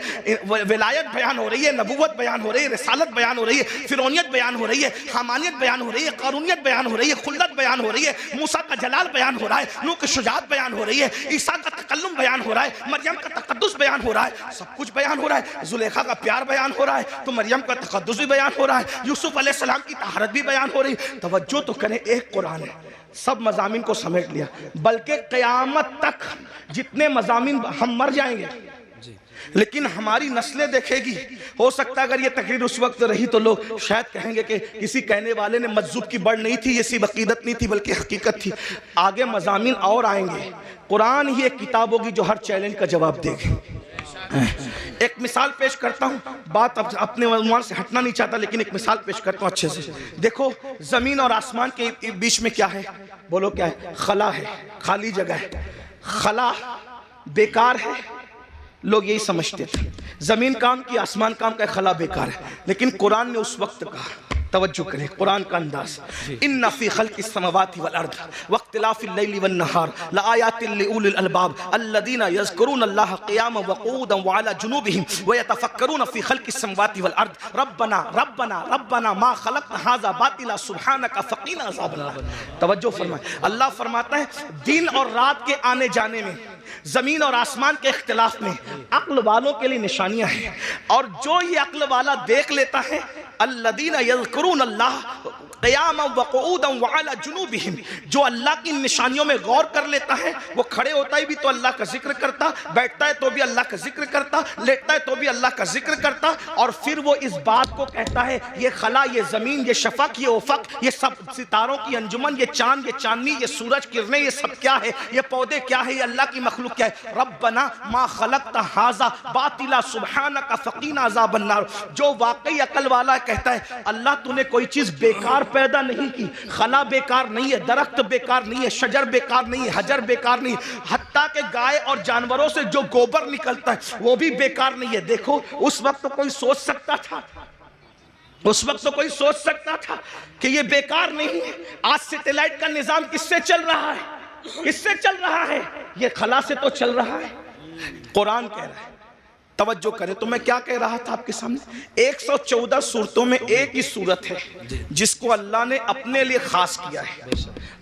विलायत बयान हो रही है, नबूवत बयान हो रही है, रिसालत बयान हो रही है, फिरौनियत बयान हो रही है, हमानियत बयान हो रही है, कारूनियत बयान हो रही है, खुल्लत बयान हो रही है, मूसा का जलाल बयान हो रहा है, नूह की शुजाअत बयान हो रही है, ईसा का तकल्लुम बयान हो रहा है, मरियम का तकद्दुस बयान हो रहा है, सब कुछ बयान हो रहा है। जुलेखा का प्यार बयान हो रहा है, तो मरियम का तकद्दुस भी बयान हो रहा है, यूसुफ अलैहिस्सलाम की तहारत भी बयान हो रही। तवज्जो तो करें, एक कुरान है, सब मज़ामीन को समेट लिया, बल्कि क़यामत तक जितने मज़ामीन, हम मर जाएंगे लेकिन हमारी नस्लें देखेगी। हो सकता है अगर ये तकरीर उस वक्त रही तो लोग शायद कहेंगे कि किसी कहने वाले ने मस्जिद की बढ़ नहीं थी, ये सिर्फ अकीदत नहीं थी बल्कि हकीकत थी। आगे मज़ामीन और आएंगे। कुरान ही एक किताब होगी जो हर चैलेंज का जवाब देगी। एक मिसाल पेश करता हूँ, बात अपने उन्वान से हटना नहीं चाहता, लेकिन एक मिसाल पेश करता हूँ अच्छे से। देखो, जमीन और आसमान के बीच में क्या है? बोलो क्या है? खला है, खाली जगह है। खला बेकार है, लोग यही समझते थे। जमीन काम की, आसमान काम का, खला बेकार है। लेकिन कुरान ने उस वक्त कहा, तवज्जो करें कुरान का अंदाज, इन्ना फी खल्क़िस समावाति वल अर्द वख्तिलाफ़िल लैली वन नहार लआयातिन लिउलिल अलबाब अल्लज़ीना यज़कुरूना अल्लाह क़ियामन व क़ुऊदन व अला जुनूबिहिम व यतफ़क्करूना फी खल्क़िस समावाति वल अर्द रब्बना रब्बना रब्बना मा खलक़्ता हाज़ा बातिला सुब्हानका फ़क़ीना अज़ाबन्नार। तवज्जो फरमाएं, अल्लाह फरमाता है दिन और रात के आने जाने में, जमीन और आसमान के इख्तिलाफ में अक्ल वालों के लिए निशानियां हैं। और जो ये अक्ल वाला देख लेता है, अल्लज़ीना यज़कुरून अल्लाह क़ियामन व क़ुऊदन व अला जुनूबिहिम, जो अल्लाह की निशानियों में गौर कर लेता है, वो खड़े होता ही भी तो अल्लाह का जिक्र करता, बैठता है तो भी अल्लाह का जिक्र करता, लेटता है तो भी अल्लाह का जिक्र करता, और फिर वो इस बात को कहता है, ये खला, ये ज़मीन, ये शफ़क़, ये उफ़क़, ये सब सितारों की अंजुमन, ये चाँद, ये चांदनी, ये सूरज किरणें, ये सब क्या है? ये पौधे क्या है? ये अल्लाह की मखलूक क्या है? रब्बना मा खलक़्ता हाज़ा बातिला सुब्हानका फ़क़ीना अज़ाबन्नार। जो वाकई अकल वाला कहता है, अल्लाह तूने कोई चीज़ बेकार पैदा नहीं की, खला बेकार नहीं है, दरख्त बेकार नहीं है, शजर बेकार नहीं है, हजर बेकार नहीं, हत्ता के गाय और जानवरों से जो गोबर निकलता है वो भी बेकार नहीं है। देखो, उस वक्त तो कोई सोच सकता था, उस वक्त तो कोई सोच सकता था कि ये बेकार नहीं है। आज सैटेलाइट का निजाम किससे चल रहा है? किससे चल रहा है? ये खला से तो चल रहा है। कुरान कह रहा है, तवज्जो करें। तो मैं क्या कह रहा था आपके सामने, 114 सूरतों में एक ही सूरत है जिसको अल्लाह ने अपने लिए खास किया है,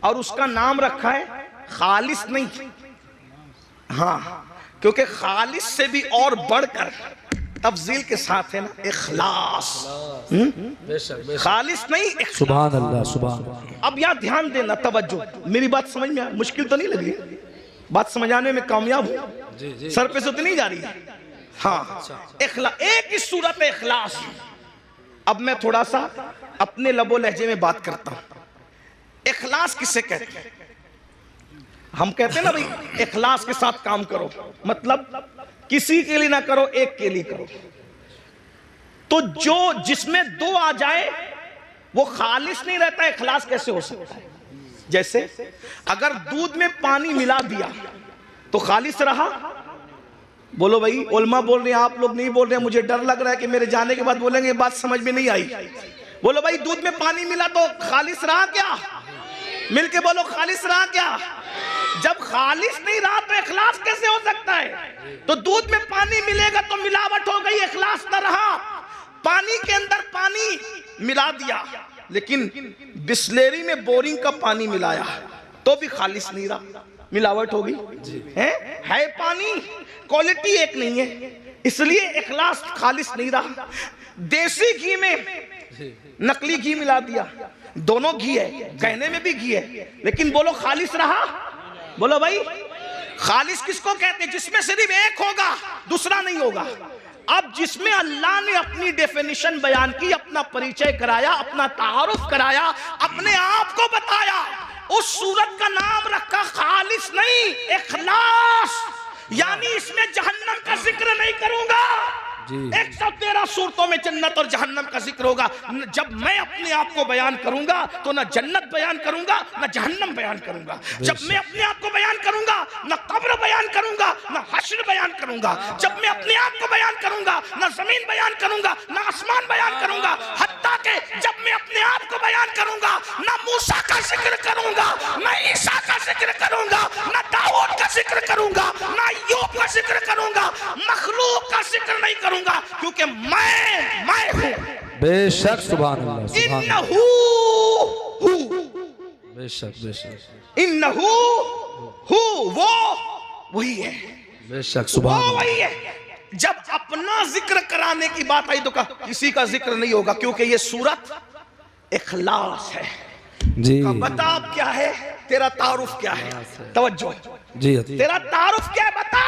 और उसका नाम रखा है खालिस नहीं, हाँ, क्योंकि खालिस से भी और बढ़कर तफजील के साथ है ना इखलास। खालिस नहीं, सुभान अल्लाह, सुभान अल्लाह। अब यहाँ ध्यान देना, तवज्जो, मेरी बात समझ में मुश्किल तो नहीं लगी? बात समझाने में कामयाब हूँ? सर पे से तो नहीं जा रही है? हाँ, इखलास, एक ही सूरत है इखलास। अब मैं थोड़ा सा अपने लबो लहजे में बात करता हूँ। इखलास किसे कहते हैं? हम कहते हैं ना भाई इखलास के साथ काम करो, मतलब किसी के लिए ना करो, एक के लिए करो। तो जो जिसमें दो आ जाए वो खालिस नहीं रहता, इखलास कैसे हो सकता है? जैसे अगर दूध में पानी मिला दिया तो खालिस रहा? बोलो भाई, उलमा बोल रहे हैं, आप लोग नहीं बोल रहे हैं, मुझे डर लग रहा है कि मेरे जाने के बाद बोलेंगे बात समझ में नहीं आई। बोलो भाई, दूध में पानी मिला तो खालिस रहा क्या? मिलके बोलो, खालिस रहा क्या? जब खालिस नहीं रहा तो इखलास कैसे हो सकता है? तो दूध में पानी मिलेगा तो मिलावट हो गई, इखलास न रहा। पानी के अंदर पानी मिला दिया, लेकिन बिस्लेरी में बोरिंग का पानी मिलाया तो भी खालिस नहीं रहा, मिलावट हो गई। है पानी, क्वालिटी एक नहीं है, इसलिए इखलास खालिस नहीं रहा। देसी घी में नकली घी मिला दिया, दोनों घी है, कहने में भी घी है, लेकिन बोलो खालिस रहा? बोलो भाई, खालिस किसको कहते हैं? जिसमें सिर्फ एक होगा, दूसरा नहीं होगा। अब जिसमें अल्लाह ने अपनी डेफिनेशन बयान की, अपना परिचय कराया, अपना तारुफ कराया, अपने आप को बताया, उस सूरत का नाम रखा खालिस नहीं, इखलास। यानी इसमें जहन्नम का जिक्र नहीं करूंगा। 113 सूरतों में जन्नत और जहन्नम का जिक्र होगा। जब मैं अपने आप को बयान करूंगा तो ना जन्नत बयान करूंगा ना जहन्नम बयान करूंगा। जब मैं अपने आप को बयान करूंगा ना कब्र बयान करूंगा ना हश्र बयान करूंगा। जब मैं अपने आप को बयान करूंगा ना जमीन बयान करूंगा ना आसमान बयान करूंगा। हत्ता के जब मैं अपने आप को बयान करूंगा ना मूसा का जिक्र करूंगा ना ईसा का जिक्र करूंगा ना दाऊद का जिक्र करूंगा ना अय्यूब का जिक्र करूंगा, मखलूक का जिक्र नहीं करूंगा, क्योंकि मैं हूं। बेशक, सुभान अल्लाह, सुभान इन्नहू हू, बेशक बेशक, इन्नहू हू, वो वही है, बेशक, सुभान वो वही है। जब अपना जिक्र कराने की बात आई तो कहा किसी का जिक्र नहीं होगा, क्योंकि ये सूरत इखलास है। जी। बता अब क्या है तेरा तारुफ, क्या है? तवज्जो जी, तेरा तारुफ क्या है बता।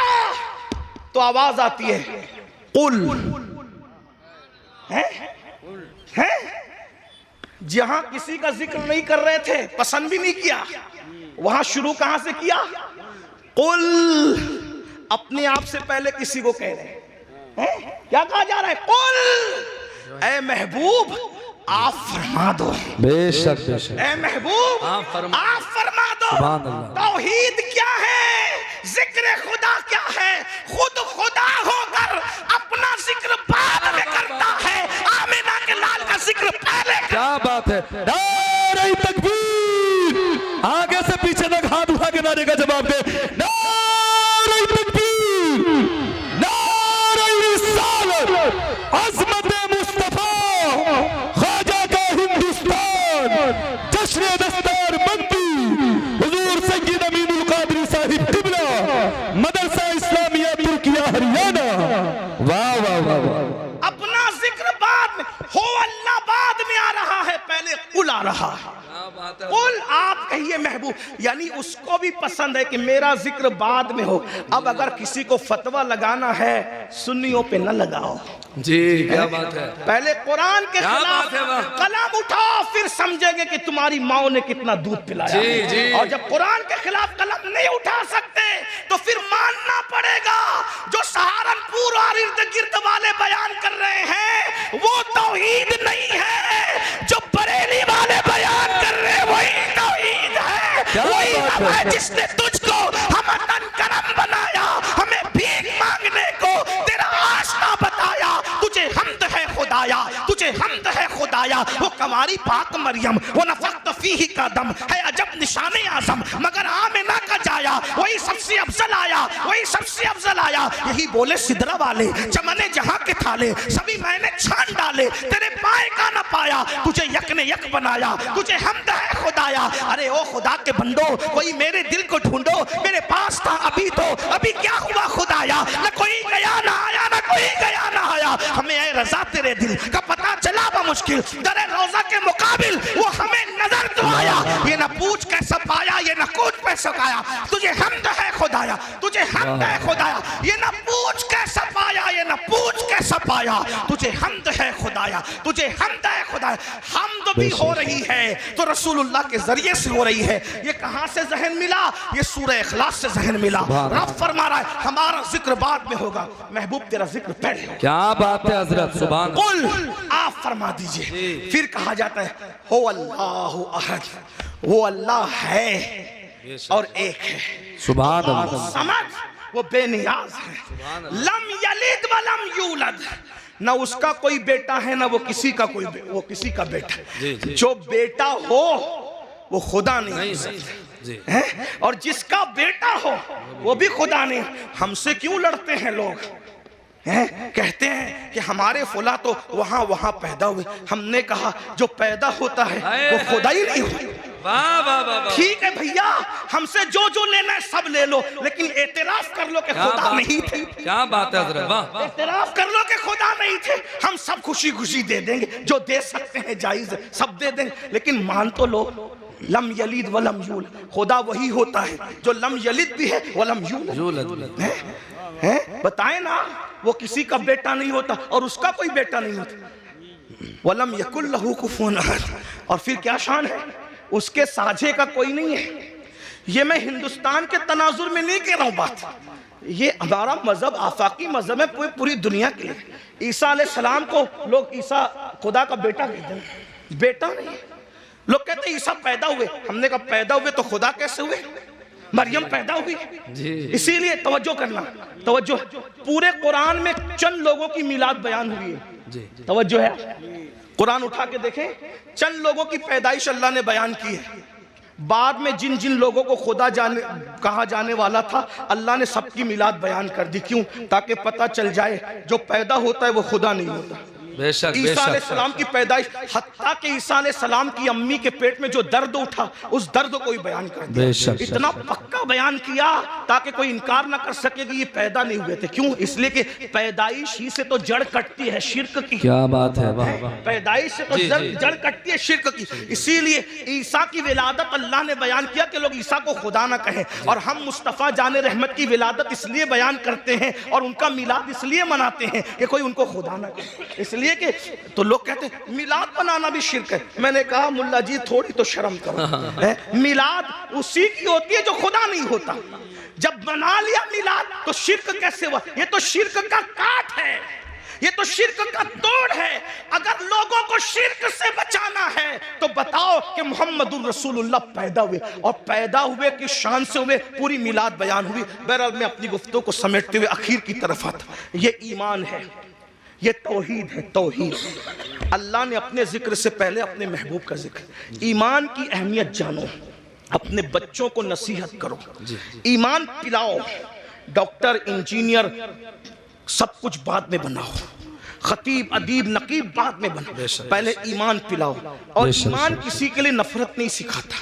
तो आवाज आती है कुल, है? जहां किसी का जिक्र नहीं कर रहे थे, पसंद भी नहीं किया, वहां शुरू कहां से किया? कुल। अपने आप से पहले किसी को कह रहे हैं, क्या कहा जा रहा है? कुल, ऐ महबूब आप फरमा दो। बेशक बेशक, ऐ महबूब आप फरमा दो। तौहीद क्या है? जिक्र खुदा क्या है? खुद खुदा होकर अपना जिक्र बाद में करता है, आमिना के लाल का जिक्र पहले। क्या बात है! नारे तकबीर! आगे से पीछे तक हाथ उठा के नारे का जवाब दे। नारे तकबीर! नारे रिसालत! अज़मत मुस्तफा ख्वाजा का हिंदुस्तान, जश्न दस्तार बंदी हुजूर सय्यद अमीनुल कादरी साहिब क़िबला, मदरसा इस्लामिया तुर्किया हरियाणा। वाह वाह वाह! अपना जिक्र बाद में हो, अल्लाह बाद में आ रहा है, पहले कुल आ रहा है। कुल आप कहिए महबूब, यानी उसको भी पसंद है कि मेरा जिक्र बाद में हो। अब अगर किसी को फतवा लगाना है, सुन्नियों पे न लगाओ। जी, क्या बात है! पहले कुरान के खिलाफ कलम उठाओ, फिर समझेंगे कि तुम्हारी माँ ने कितना दूध पिलाया। जी, जी। और जब कुरान के खिलाफ कलम नहीं उठा सकते तो फिर मानना पड़ेगा जो सहारनपुर और इर्द गिर्द वाले बयान कर रहे हैं वो तौहीद नहीं है, जो बरेली वाले बयान कर रहे हैं वही तौहीद है। वही है जिसने तुझको हमतन करम बनाया, हमें भीख मांगने को तेरा आशना बताया। तुझे हमद है खुदाया, तुझे हमद है खुदाया। वो कवारी पाक मरियम, वो नफख्त फीही का दम है अजब निशाने आजम, मगर आमिना का जाया वही सबसे अफजल आया, वही सबसे अफजल आया। यही बोले सिदरा वाले, चमने जहां के थाले सभी मैंने छान डाले, तेरे पाए का न पाया। तुझे यक ने यक बनाया, तुझे हमद है खुदाया। अरे ओ खुदा के बंदो, कोई मेरे दिल को ढूंढो, मेरे पास था अभी तो, अभी क्या हुआ खुदाया? न कोई गया ना आया, न कोई गया ना आया। हमें ऐ रजा तेरे दिल का पता चला मुश्किल, दरे रोजा के मुकाबिल वो हमें नजर तो आया। ये न पूछ कैसा पाया, ये न कूद पैसा पाया, तुझे हमद है खुदाया, तुझे हमद है खुदाया। ये न पूछ कैसा पाया, ये न पूछ कैसा पाया, तुझे हमद है खुदाया, तुझे हमद है खुदाया। हमद भी हो रही है तो रसूलुल्लाह के जरिए से हो रही है। ये कहां से जहन मिला? ये सूरह इखलास से जहन मिला। रब फरमा रहा है हमारा जिक्र बाद में होगा, महबूब तेरा जिक्र पहले होगा। क्या बात है हजरत, सुभान। कुल आप फरमा दीजिए। फिर कहा जाता है हो अल्लाह अहद, वो अल्लाह है और एक है। सुभान अल्लाह। समझ, वो बेनियाज है। लम यलिद व लम यूलद, न उसका कोई बेटा है न वो किसी का कोई वो किसी का बेटा है। जो बेटा हो वो खुदा नहीं है, और जिसका बेटा हो वो भी खुदा नहीं। हमसे क्यों लड़ते हैं लोग? कहते हैं कि हमारे फुला तो वहां पैदा हुए। हमने कहा जो पैदा होता है वो खुदा ही नहीं होता। ठीक है भैया, हमसे जो जो लेना है सब ले लो, लेकिन एतराफ कर लो कि खुदा नहीं थे। क्या बात है हजरत, वाह। एतराफ कर लो कि खुदा नहीं थे। हम सब खुशी खुशी दे देंगे, जो दे सकते हैं जायज है, सब दे देंगे, लेकिन मान तो लो लम यलिद व लम यूलद, खुदा वही होता है जो लम यलिद भी है व लम यूलद है। बताए ना, वो किसी का बेटा नहीं होता और उसका कोई बेटा नहीं होता। वलम यकुल लहू कुफुवन अहद, और फिर क्या शान है, उसके साझे का कोई नहीं है। ये मैं हिंदुस्तान के तनाजुर में नहीं कह रहा हूँ बात, ये हमारा मजहब आफाकी मजहब है पूरी दुनिया के लिए। ईसा अलैहिस्सलाम को लोग ईसा खुदा का बेटा कहते हैं, बेटा नहीं। लोग कहते हैं ईसा पैदा हुए, हमने कहा पैदा हुए तो खुदा कैसे हुए? मरियम पैदा हुई। इसीलिए तवज्जो करना, तवज्जो। पूरे कुरान में चंद लोगों की मिलाद बयान हुई है, तवज्जो है। कुरान उठा के देखें, चंद लोगों की पैदाइश अल्लाह ने बयान की है। बाद में जिन जिन लोगों को खुदा कहा जाने वाला था, अल्लाह ने सबकी मिलाद बयान कर दी। क्यों? ताकि पता चल जाए जो पैदा होता है वो खुदा नहीं होता। बेशक, ईसा अलैहिस्सलाम की पैदाइश, हत्ता के ईसा अलैहिस्सलाम की अम्मी के पेट में जो दर्द उठा, उस दर्द को भी बयान कर दिया। इतना पक्का बयान किया ताकि कोई इनकार ना कर सके कि ये पैदा नहीं हुए थे। क्यों? इसलिए कि पैदाइश ही से तो जड़ कटती है शिर्क की। क्या बात है, वाह वाह। पैदाइश से तो जड़ कटती है शिर्क की। इसीलिए ईसा की विलादत अल्लाह ने बयान किया कि लोग ईसा को खुदा ना कहें, और हम मुस्तफ़ा जाने रहमत की विलादत इसलिए बयान करते हैं और उनका मिलाद इसलिए मनाते हैं कि कोई उनको खुदा ना कहे। इसलिए कि तो लोग कहते हैं मिलाद बनाना भी शिर्क है। मैंने कहा मुल्ला जी थोड़ी तो शर्म करो, मिलाद उसी की होती है जो खुदा नहीं होता। जब बना लिया मिलाद तो शिर्क कैसे हुआ? ये तो शिर्क का काट है, ये तो शिर्क का तोड़ है। अगर लोगों को शिर्क से बचाना है तो बताओ कि मोहम्मदुर रसूलुल्लाह पैदा हुए, और पैदा हुए की शान से हुए, पूरी मिलाद बयान हुई। बहरहाल मैं अपनी गुफ्तगू को समेटते हुए आखिर की तरफ आता। ये ईमान है, ये तौहीद है, तौहीद। अल्लाह ने अपने जिक्र से पहले अपने महबूब का जिक्र। ईमान की अहमियत जानो, अपने बच्चों को नसीहत करो, ईमान पिलाओ। डॉक्टर, इंजीनियर सब कुछ बाद में बनाओ, खतीब, अदीब, नकीब बाद में बनाओ, पहले ईमान पिलाओ। और ईमान किसी के लिए नफरत नहीं सिखाता,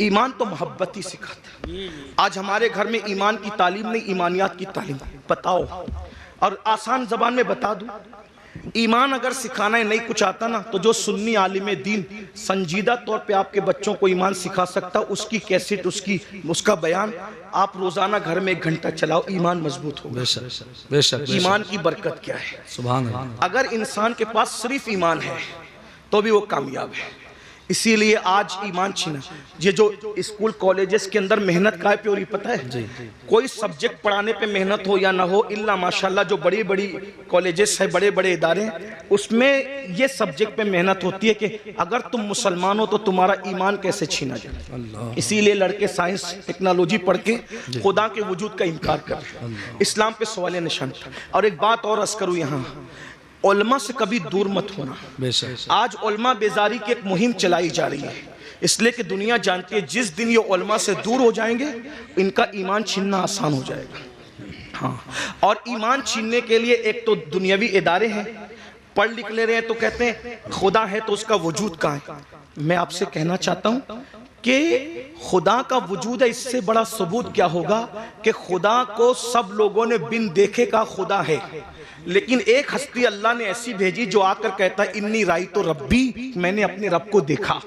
ईमान तो मोहब्बत ही सिखाता। आज हमारे घर में ईमान की तालीम नहीं, ईमानियात की तालीम। बताओ, और आसान जबान में बता दूं, ईमान अगर सिखाना है नहीं कुछ आता ना, तो जो सुन्नी आलिम दीन संजीदा तौर पे आपके बच्चों को ईमान सिखा सकता, उसकी कैसेट, उसका बयान आप रोजाना घर में 1 घंटा चलाओ, ईमान मजबूत होगा। बेशक। ईमान की बरकत क्या है? सुभान अल्लाह। अगर इंसान के पास सिर्फ ईमान है तो भी वो कामयाब है। इसीलिए आज ईमान छीना। ये जो स्कूल कॉलेजेस के अंदर मेहनत काय पे हो रही पता है? कोई सब्जेक्ट पढ़ाने पे मेहनत हो या ना हो, इल्ला माशाल्लाह जो बड़ी बड़ी कॉलेजेस है, बड़े बड़े इदारे, उसमें ये सब्जेक्ट पे मेहनत होती है कि अगर तुम मुसलमान हो तो तुम्हारा ईमान कैसे छीना जाए। इसीलिए लड़के साइंस टेक्नोलॉजी पढ़ के खुदा के वजूद का इनकार कर रहे हैं। इस्लाम पे सवाल निशान। और एक बात और अर्ज करूँ, यहाँ उलमा से कभी दूर मत होना। आज उलमा बेजारी की एक मुहिम चलाई जा रही है, इसलिए कि दुनिया जानती है जिस दिन ये उलमा से दूर हो जाएंगे इनका ईमान छीनना आसान हो जाएगा। हाँ, और ईमान छीनने के लिए एक तो दुनियावी इदारे हैं, पढ़ लिख ले रहे हैं तो कहते हैं खुदा है तो उसका वजूद कहाँ है। मैं आपसे कहना चाहता हूं कि खुदा का वजूद है, इससे बड़ा सबूत क्या होगा कि खुदा को सब लोगों ने बिन देखे का खुदा है, लेकिन एक हस्ती अल्लाह ने ऐसी भेजी जो आकर कहता है इन्नी राई तो रब्बी, मैंने अपने रब को देखा।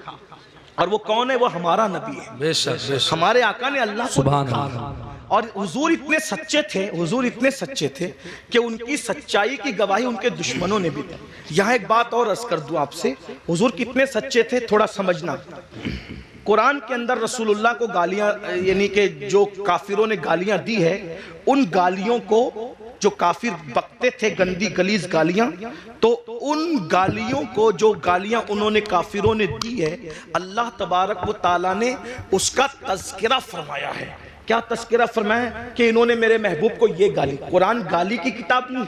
और वो कौन है? वो हमारा नबी है, बेशक हमारे आका ने अल्लाह को देखा। और हुजूर इतने सच्चे थे, हुजूर इतने सच्चे थे कि उनकी सच्चाई की गवाही उनके दुश्मनों ने भी दी। यहाँ एक बात और अर्ज कर दूं आपसे, हुजूर कितने सच्चे थे थोड़ा समझना। कुरान के अंदर रसूलुल्लाह को गालियां, यानी कि जो काफिरों ने गालियां दी है, उन गालियों को जो काफिर बकते थे, गंदी गलीज गालियां, तो उन गालियों को, जो गालियां उन्होंने काफिरों ने दी है, अल्लाह तबारक व ताला ने उसका तज़किरा फरमाया है। क्या तज़किरा फरमाया? कि इन्होंने मेरे महबूब को ये गाली। कुरान गाली की किताब नहीं,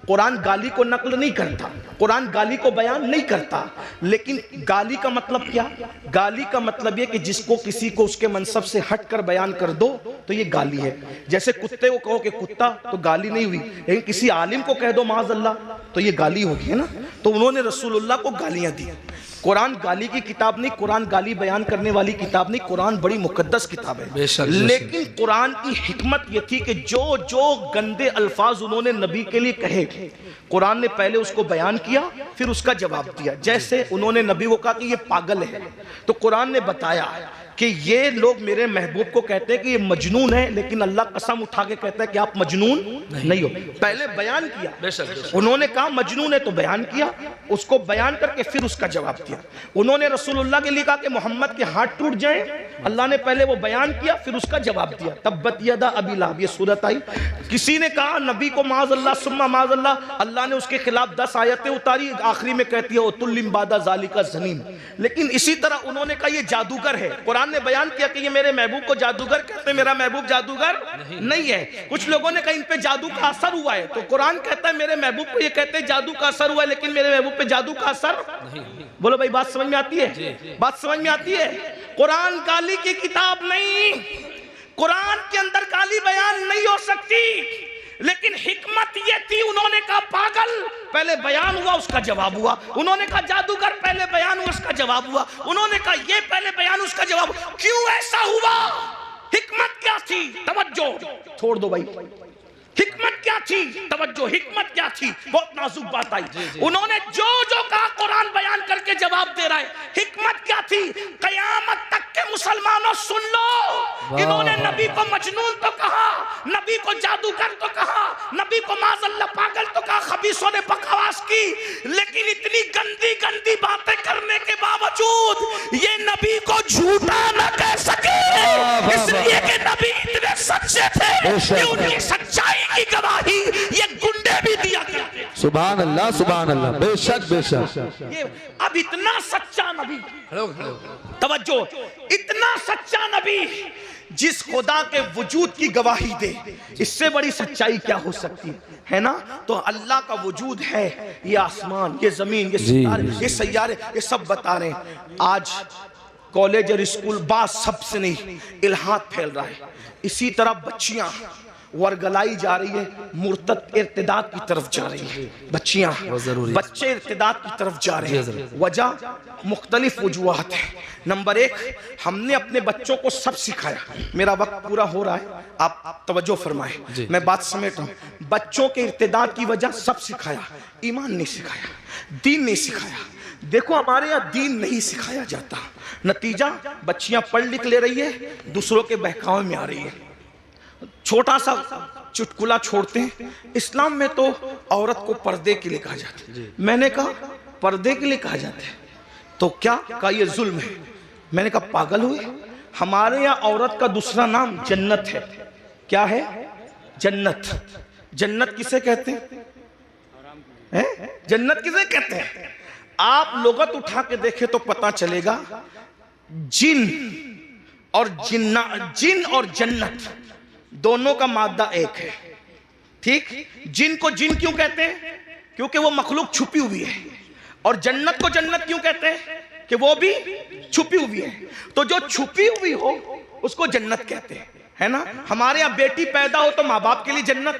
कुरान गाली को नकल नहीं करता, कुरान गाली को बयान नहीं करता, लेकिन गाली का मतलब क्या? गाली का मतलब ये कि जिसको किसी को उसके मनसब से हट कर बयान कर दो तो ये गाली है। जैसे कुत्ते को कहो कि कुत्ता, तो गाली नहीं हुई, लेकिन किसी आलिम को कह दो माज़अल्लाह तो ये गाली होगी, है ना। तो उन्होंने रसूलुल्लाह को गालियां दी। कुरान गाली की किताब नहीं, कुरान गाली बयान करने वाली किताब नहीं, कुरान बड़ी मुकद्दस किताब है। लेकिन कुरान की हिकमत ये थी कि जो जो गंदे अल्फाज उन्होंने नबी के लिए कहे, कुरान ने पहले उसको बयान किया, फिर उसका जवाब दिया। जैसे उन्होंने नबी को कहा कि ये पागल है, तो कुरान ने बताया कि ये लोग मेरे महबूब को कहते हैं कि ये मजनून है, लेकिन अल्लाह कसम उठा के कहता है कि आप मजनून नहीं हो। पहले बयान किया, उन्होंने कहा मजनून है तो बयान किया, उसको बयान करके फिर उसका जवाब दिया। उन्होंने रसूलुल्लाह के लिए कहा कि मोहम्मद के हाथ टूट जाएं, अल्लाह ने पहले वो बयान किया, फिर उसका जवाब दिया। तब्बत यदा अबी लहब, ये सूरत आई। किसी ने कहा नबी को माज़अल्लाह सुम्मा माज़अल्लाह, अल्लाह ने उसके खिलाफ 10 आयतें उतारी, आखिरी में कहती है उतुल्लिम बादा ज़ालिका ज़नीम। लेकिन इसी तरह उन्होंने कहा ये जादूगर है, कुरान ने बयान किया कि ये मेरे महबूब को जादूगर कहते हैं, मेरा महबूब जादूगर नहीं है। कुछ लोगों ने कहा इन पे जादू का असर हुआ है, तो कुरान कहता है मेरे महबूब को ये कहते हैं जादू का असर हुआ है, लेकिन मेरे महबूब पे जादू का असर नहीं। बोलो भाई, बात समझ में आती है? बात समझ में आती है? कुरान गाली की किताब नहीं, कुरान के अंदर गाली बयान नहीं हो सकती, लेकिन हिकमत ये थी, उन्होंने कहा पागल, पहले बयान हुआ उसका जवाब हुआ। उन्होंने कहा जादूगर, पहले बयान हुआ उसका जवाब हुआ। उन्होंने कहा ये, पहले बयान उसका जवाब। क्यों ऐसा हुआ? हिकमत क्या थी? तवज्जो, छोड़ दो भाई, हिकमत क्या थी? तवज्जो, हिकमत क्या थी? बहुत नाजुक बात आई। उन्होंने जो जो कहा कुरान बयान करके जवाब दे रहा है। हिकमत क्या थी? कयामत तक के मुसलमानों सुन लो, इन्होंने नबी को मजनून तो कहा, नबी को जादूगर तो कहा, नबी को माज़अल्लाह पागल तो कहा, खबीसों ने बकवास की, लेकिन इतनी गंदी गंदी बातें करने के बावजूद ये नबी को झूठा न कह सके, इसलिए कि नबी इतने सच्चे थे कि उनकी सच्चाई की गवाही ये गुंडे भी दिया करते। सुभान अल्लाह, सुभान अल्लाह, बेशक बेशक। ये अब इतना सच्चा नबी, तवज्जो, इतना सच्चा नबी जिस खुदा के वजूद की गवाही दे, इससे बड़ी सच्चाई क्या हो सकती है ना। तो अल्लाह का वजूद है, ये आसमान, ये जमीन, ये सितारे, ये सैयारे, ये सब बता रहे हैं। आज कॉलेज और स्कूल बात सबसे नहीं, इल्हाद फैल रहा है। इसी तरह बच्चियां वर्गलाई जा रही है, मुर्तद इर्तिदाद की तरफ जा रही है। बच्चियां, बच्चे इर्तिदाद की तरफ जा रहे हैं। वजह मुख्तलिफ वजूहात है। नंबर 1, हमने अपने बच्चों को सब सिखाया। मेरा वक्त पूरा हो रहा है, आप तवज्जो फरमाएं, मैं बात समेट रहा हूं। बच्चों के इर्तिदाद की वजह सब सिखाया, ईमान नहीं सिखाया, दीन नहीं सिखाया। देखो हमारे यहाँ दीन नहीं सिखाया जाता, नतीजा बच्चियां पढ़ लिख ले रही है, दूसरों के बहकावे में आ रही है। छोटा सा चुटकुला छोड़ते हैं, इस्लाम में तो औरत को पर्दे के लिए कहा जाता है। मैंने कहा पर्दे के लिए कहा जाता है तो क्या? कहा ये जुल्म है। मैंने कहा पागल हुए, हमारे यहाँ औरत का दूसरा नाम जन्नत है। क्या है? जन्नत। जन्नत किसे कहते हैं? जन्नत किसे कहते हैं? आप लुगत उठा के देखे तो पता चलेगा, जिन और जिन्ना, जिन और जन्नत दोनों का मादा एक है। ठीक? जिन को जिन क्यों कहते हैं? क्योंकि वो मखलूक छुपी हुई है। और जन्नत को जन्नत क्यों कहते हैं? कि वो भी छुपी हुई है। तो जो छुपी हुई हो उसको जन्नत कहते हैं, है ना। हमारे यहाँ बेटी पैदा हो तो माँ बाप के लिए जन्नत,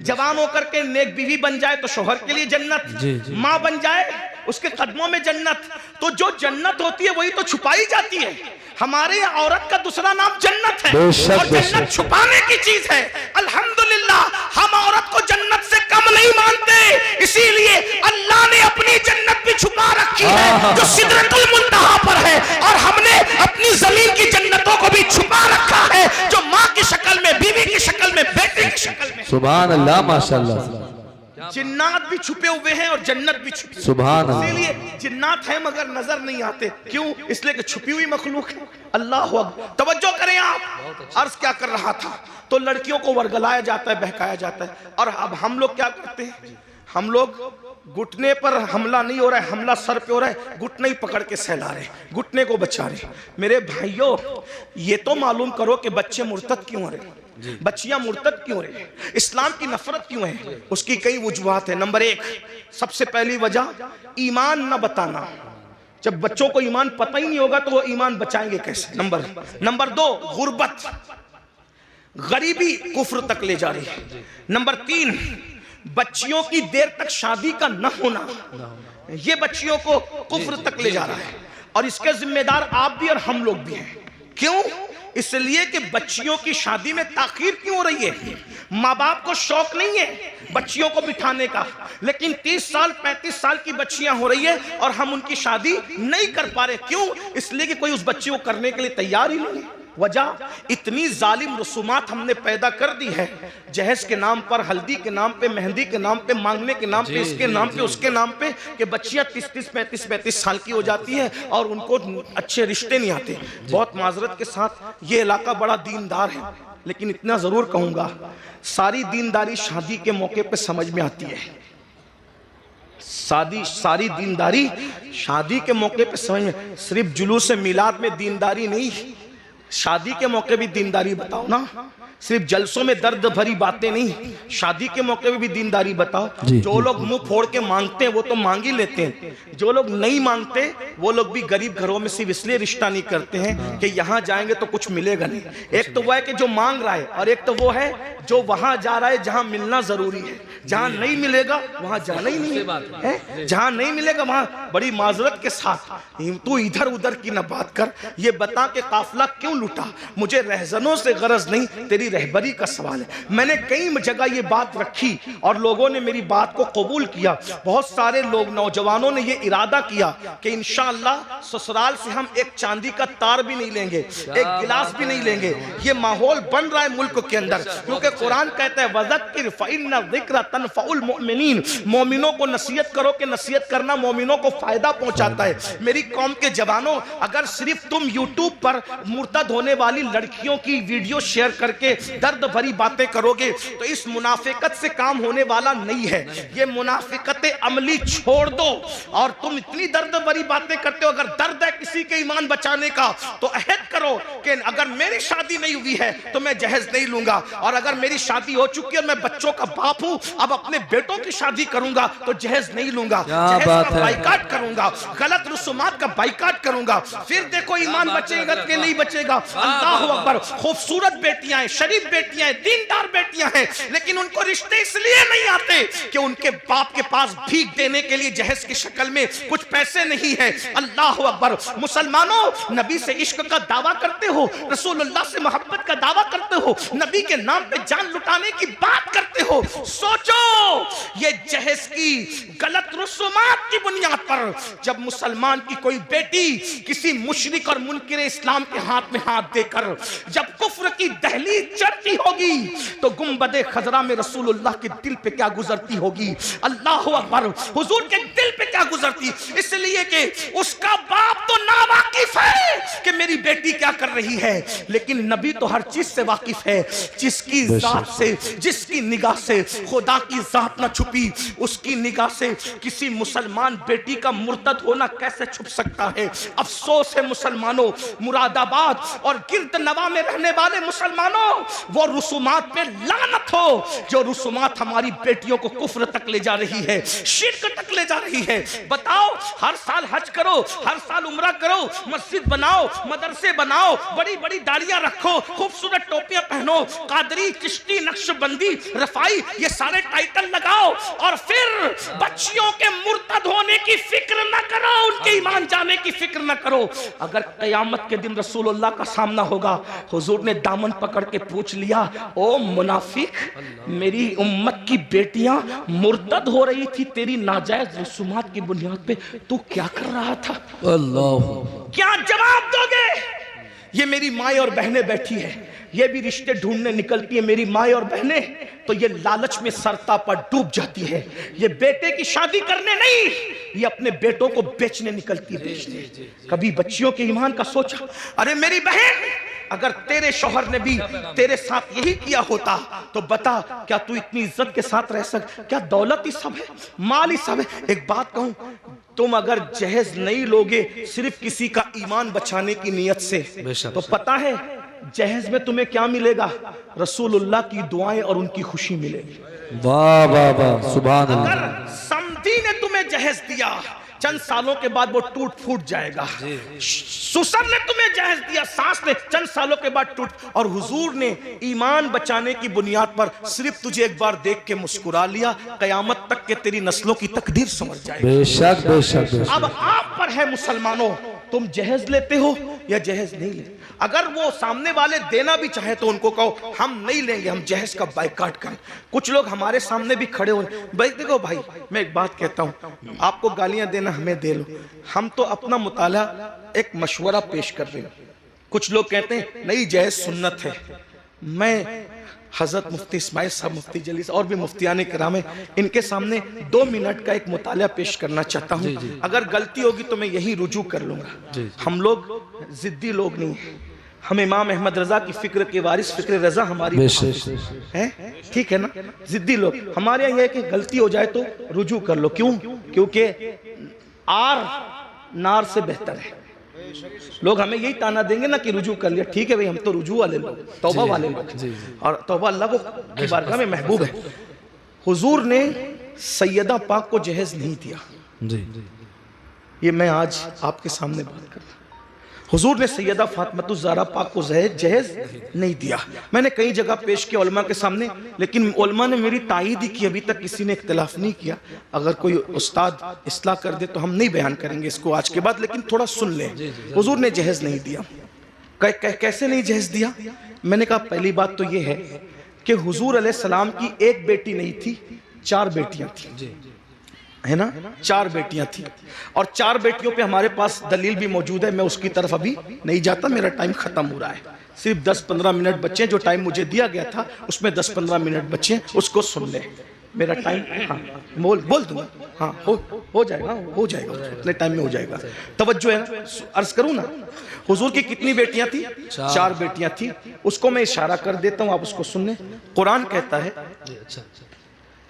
जवान होकर के नेक बीवी बन जाए तो शोहर के लिए जन्नत, माँ बन जाए उसके कदमों में जन्नत। तो जो जन्नत होती है वही तो छुपाई जाती है। हमारे यहाँ औरत का दूसरा नाम जन्नत है और जन्नत छुपाने की चीज है। अल्हम्दुलिल्लाह हम औरत को जन्नत से कम नहीं मानते, इसीलिए अल्लाह ने अपनी जन्नत भी छुपा रखी है जो सिदरतुल मुंतहा पर है, और हमने अपनी जमीन की जन्नतों को भी छुपा रखा है जो माँ की शक्ल में, बीवी की शक्ल में, बेटे की शक्ल में। सुभान अल्लाह, माशाअल्लाह। जिन्नात भी छुपे हुए हैं और जन्नत भी छुपी। सुभान अल्लाह। इसीलिए जिन्नात है मगर नजर नहीं आते, क्यों? इसलिए कि छुपी हुई मखलूक है। अल्लाह अकबर। तवज्जो करें आप। अर्ज क्या कर रहा था, तो लड़कियों को वर्गलाया जाता है, बहकाया जाता है, और अब हम लोग क्या करते हैं? हम लोग घुटने पर हमला नहीं हो रहा है, हमला सर पे हो रहा है, घुटने ही पकड़ के सहला रहे, घुटने को बचा रहे। मेरे भाइयों, ये तो मालूम करो कि बच्चे मुर्तद क्यों हो रहे, बच्चियां मुर्तद क्यों हो रही, इस्लाम की नफरत क्यों है? उसकी कई वजूहात है। नंबर एक, सबसे पहली वजह ईमान न बताना। जब बच्चों को ईमान पता ही नहीं होगा तो वो ईमान बचाएंगे कैसे? नंबर दो, गुर्बत, गरीबी कुफ्र तक ले जा रही है। नंबर तीन, बच्चियों की देर तक शादी का न होना, ये बच्चियों को कुफ्र तक ले जा रहा है, और इसके जिम्मेदार आप भी और हम लोग भी हैं। क्यों? इसलिए कि बच्चियों की शादी में ताखीर क्यों हो रही है? माँ बाप को शौक नहीं है बच्चियों को बिठाने का, लेकिन 30 साल 35 साल की बच्चियां हो रही है और हम उनकी शादी नहीं कर पा रहे। क्यों? इसलिए कि कोई उस बच्ची को करने के लिए तैयार ही नहीं है। वजह, इतनी जालिम रसूमात हमने पैदा कर दी है, जहेज के नाम पर, हल्दी के नाम पे, मेहंदी के नाम पे, मांगने के नाम पे, इसके नाम पे, उसके नाम पे, कि बच्चियां 30-35 साल की हो जाती है और उनको अच्छे रिश्ते नहीं आते। बहुत माजरत के साथ ये इलाका बड़ा दीनदार है, लेकिन इतना जरूर कहूंगा, सारी दीनदारी शादी के मौके पे समझ में आती है। सारी दीनदारी शादी के मौके पे समझ में, सिर्फ जुलूस मिलाद में दीनदारी नहीं, शादी के मौके भी दीनदारी बताओ ना। सिर्फ जलसों में दर्द भरी बातें नहीं, शादी के मौके में भी दीनदारी बताओ। जो लोग मुंह फोड़ के मांगते हैं वो तो मांग ही लेते हैं, जो लोग नहीं मांगते वो लोग भी गरीब घरों में सिर्फ इसलिए रिश्ता नहीं करते हैं कि यहाँ जाएंगे तो कुछ मिलेगा नहीं। एक तो वो है कि जो मांग रहा है, और एक तो वो है जो वहां जा रहा है जहां मिलना जरूरी है। जहां नहीं मिलेगा वहां जाना ही नहीं है, जहां नहीं मिलेगा वहां बड़ी माजरत के साथ तू इधर उधर की न बात कर, ये बता के काफिला क्यों लूटा। मुझे रहजनों से गरज नहीं, तेरी रहबरी का सवाल है। मैंने कई जगह ये बात रखी और लोगों ने मेरी बात को कबूल किया। बहुत सारे लोग, नौजवानों ने ये इरादा किया कि इंशाअल्लाह ससुराल से हम एक चांदी का तार भी नहीं लेंगे, एक गिलास भी नहीं लेंगे। ये माहौल बन रहा है मुल्क के अंदर, क्योंकि कुरान कहता है वज़क्किर फ़इन्न ज़िक्र तनफ़उल मुमिनीन, मोमिनों को नसीहत करो कि नसीहत करना मोमिनों को फायदा पहुंचाता है। मेरी कौम के जवानों, अगर सिर्फ तुम यूट्यूब पर मुर्तद होने वाली लड़कियों की वीडियो शेयर करके दर्द भरी बातें करोगे तो इस मुनाफिकत से काम होने वाला नहीं है। ये मुनाफिकत अमली छोड़ दो, और तुम इतनी दर्द भरी बातें करते हो, अगर दर्द है किसी के ईमान बचाने का तो अहद करो कि अगर मेरी शादी नहीं हुई है तो मैं जहेज नहीं लूंगा, और अगर मेरी शादी हो चुकी है और मैं बच्चों का बाप हूं, अब अपने बेटों की शादी करूंगा तो जहेज नहीं लूंगा, जहेज का बाइकाट करूंगा, गलत रसूमात का बाइकाट करूंगा। फिर देखो ईमान बचेगा कि नहीं बचेगा। अल्लाह अकबर। खूबसूरत बेटियां हैं, शरीफ बेटियां हैं, दीनदार बेटियां हैं, लेकिन उनको रिश्ते इसलिए नहीं आते कि उनके बाप के पास भीख देने के लिए जहेज की शक्ल में कुछ पैसे नहीं है। अल्लाह अकबर। मुसलमानों, नबी से इश्क का दावा करते हो, रसूलुल्लाह से मोहब्बत का दावा करते हो, नबी के नाम पे जान लुटाने की बात करते हो। सोचो, ये जहेज की गलत रसूमात की बुनियाद पर जब मुसलमान की कोई बेटी किसी मुशरिक और मुनकिर इस्लाम के हाथ में हाथ देकर जब कुफ्र की दहलीज चढ़ती होगी तो गुंबदे खजरा में रसूलुल्लाह के दिल पे क्या गुजरती होगी। अल्लाह अकबर। हुजूर के दिल पे क्या गुजरती, इसलिए कि उसका बाप तो नावाकिफ है कि मेरी बेटी क्या कर रही है, लेकिन नबी तो हर चीज से वाकिफ है। जिसकी जात से, जिसकी निगाह से खुदा की जात ना छुपी, उसकी निगाह से किसी मुसलमान बेटी का मुर्तद होना कैसे छुप सकता है। अफसोस है मुसलमानों, मुरादाबाद और गिरद नवा में रहने वाले मुसलमान मुसलमानों, वो रुसूमात पे लानत हो जो रुसूमात हमारी बेटियों को कुफ्र तक ले जा रही है, शिर्क तक ले जा रही है। बताओ, हर साल हज करो, हर साल उम्रा करो, मस्जिद बनाओ, मदरसे बनाओ, बड़ी बड़ी दाढ़ियां रखो, खूबसूरत टोपियां पहनो, कादरी, चिश्ती, नक्शबंदी, रफाई, ये सारे टाइटल लगाओ, और फिर बच्चियों के मुर्तद होने की फिक्र न करो, उनके ईमान जाने की फिक्र न करो। अगर क़यामत के दिन रसूलुल्लाह का सामना होगा, हुजूर ने दामन पकड़ के पूछ लिया, ओ मुनाफिक, मेरी उम्मत की बेटियां मुर्तद हो रही थी तेरी नाजायज रसूमात की बुनियाद पे, तू क्या कर रहा था? अल्लाह, क्या जवाब दोगे? ये मेरी माएँ और बहनें बैठी है, ये भी रिश्ते ढूंढने निकलती है मेरी माएँ और बहनें, तो ये लालच में सरता पर डूब जाती है। ये बेटे की शादी करने नहीं, ये अपने बेटों को बेचने निकलती है, बेचने। कभी बच्चियों के ईमान का सोचा? अरे मेरी बहन, अगर तेरे शौहर ने भी तेरे साथ यही किया होता तो बता, क्या तू इतनी इज्जत के साथ रह क्या दौलत ही सब है, माल ही सब है? एक बात कहूं, तुम अगर जहेज नहीं लोगे सिर्फ किसी का ईमान बचाने की नियत से, तो पता है जहेज में तुम्हें क्या मिलेगा? रसूलुल्लाह की दुआएं और उनकी खुशी मिलेगी। वाह वाह वाह, सुभान अल्लाह। अगर समधी ने तुम्हें जहेज दिया, चंद सालों के बाद वो टूट फूट जाएगा। सुसर ने तुम्हें जहेज दिया, सास ने, चंद सालों के बाद टूट, और हुजूर ने ईमान बचाने की बुनियाद पर सिर्फ तुझे एक बार देख के मुस्कुरा लिया, कयामत तक के तेरी नस्लों की तकदीर समझ जाएगी। बेशक बेशक बेशक। अब आप पर है मुसलमानों, तुम जहेज लेते हो या जहेज नहीं लेते? अगर वो सामने वाले देना भी चाहे तो उनको कहो हम नहीं लेंगे, हम जहेज का बाइकाट करें। कुछ लोग हमारे सामने भी खड़े हो, भाई देखो भाई, मैं एक बात कहता हूँ, आपको गालियां देना हमें दे लो, हम तो अपना मुताला एक मशवरा पेश कर रहे हैं। कुछ लोग कहते हैं नहीं जहेज सुन्नत है। मैं हजरत मुफ्ती इस्माइल साहब, मुफ्ती जलीस और भी मुफ्तियाने किराम है, इनके सामने 2 मिनट का एक मुताला पेश करना चाहता हूँ। अगर गलती होगी तो मैं यही रुजू कर लूंगा। हम लोग जिद्दी लोग नहीं, हम इमाम अहमद रजा की फिक्र के वारिस, फिक्र रजा हमारी है, ठीक है ना? जिद्दी लोग हमारे यहाँ यह है कि गलती हो जाए तो रुजू कर लो। क्यों? क्योंकि आर नार से बेहतर है। लोग हमें यही ताना देंगे ना कि रुजू कर लिया, ठीक है भाई, हम तो रुजू वाले लोग, तौबा वाले लोग, और तौबा अल्लाह को की बारगाह में महबूब है। हुजूर ने सैयदा पाक को जहेज नहीं दिया, ये मैं आज आपके सामने बात कर रहा हूं। हुजूर ने सैयदा फातिमा ज़हरा पाक को जहेज नहीं दिया। मैंने कई जगह पेश किया उलमा के सामने, लेकिन उलमा ने मेरी तायीद ही की, अभी तक किसी ने इख्तिलाफ नहीं किया। अगर कोई उस्ताद इस्लाह कर दे तो हम नहीं बयान करेंगे इसको आज के बाद, लेकिन थोड़ा सुन लें। हुजूर ने जहेज नहीं दिया। कैसे नहीं जहेज दिया? मैंने कहा पहली बात तो ये है कि हुजूर अलैहिस्सलाम की एक बेटी नहीं थी, 4 बेटियां थी, है ना? 4 बेटियां थी, और 4 बेटियों पे हमारे पास दलील भी मौजूद है। मैं उसकी तरफ अभी नहीं जाता, मेरा टाइम खत्म हो रहा है। सिर्फ 10-15 मिनट बच्चे, जो टाइम मुझे दिया गया था उसमें 10-15 मिनट बच्चे, उसको सुन ले। मेरा टाइम, हाँ बोल दूंगा, हाँ हो जाएगा, हो जाएगा, उतने टाइम में हो जाएगा। तवज्जो है ना? अर्ज करूँ ना, हुजूर की कितनी बेटियां थी? 4 बेटियां थी। उसको मैं इशारा कर देता हूँ, आप उसको सुन लें। कुरान कहता है,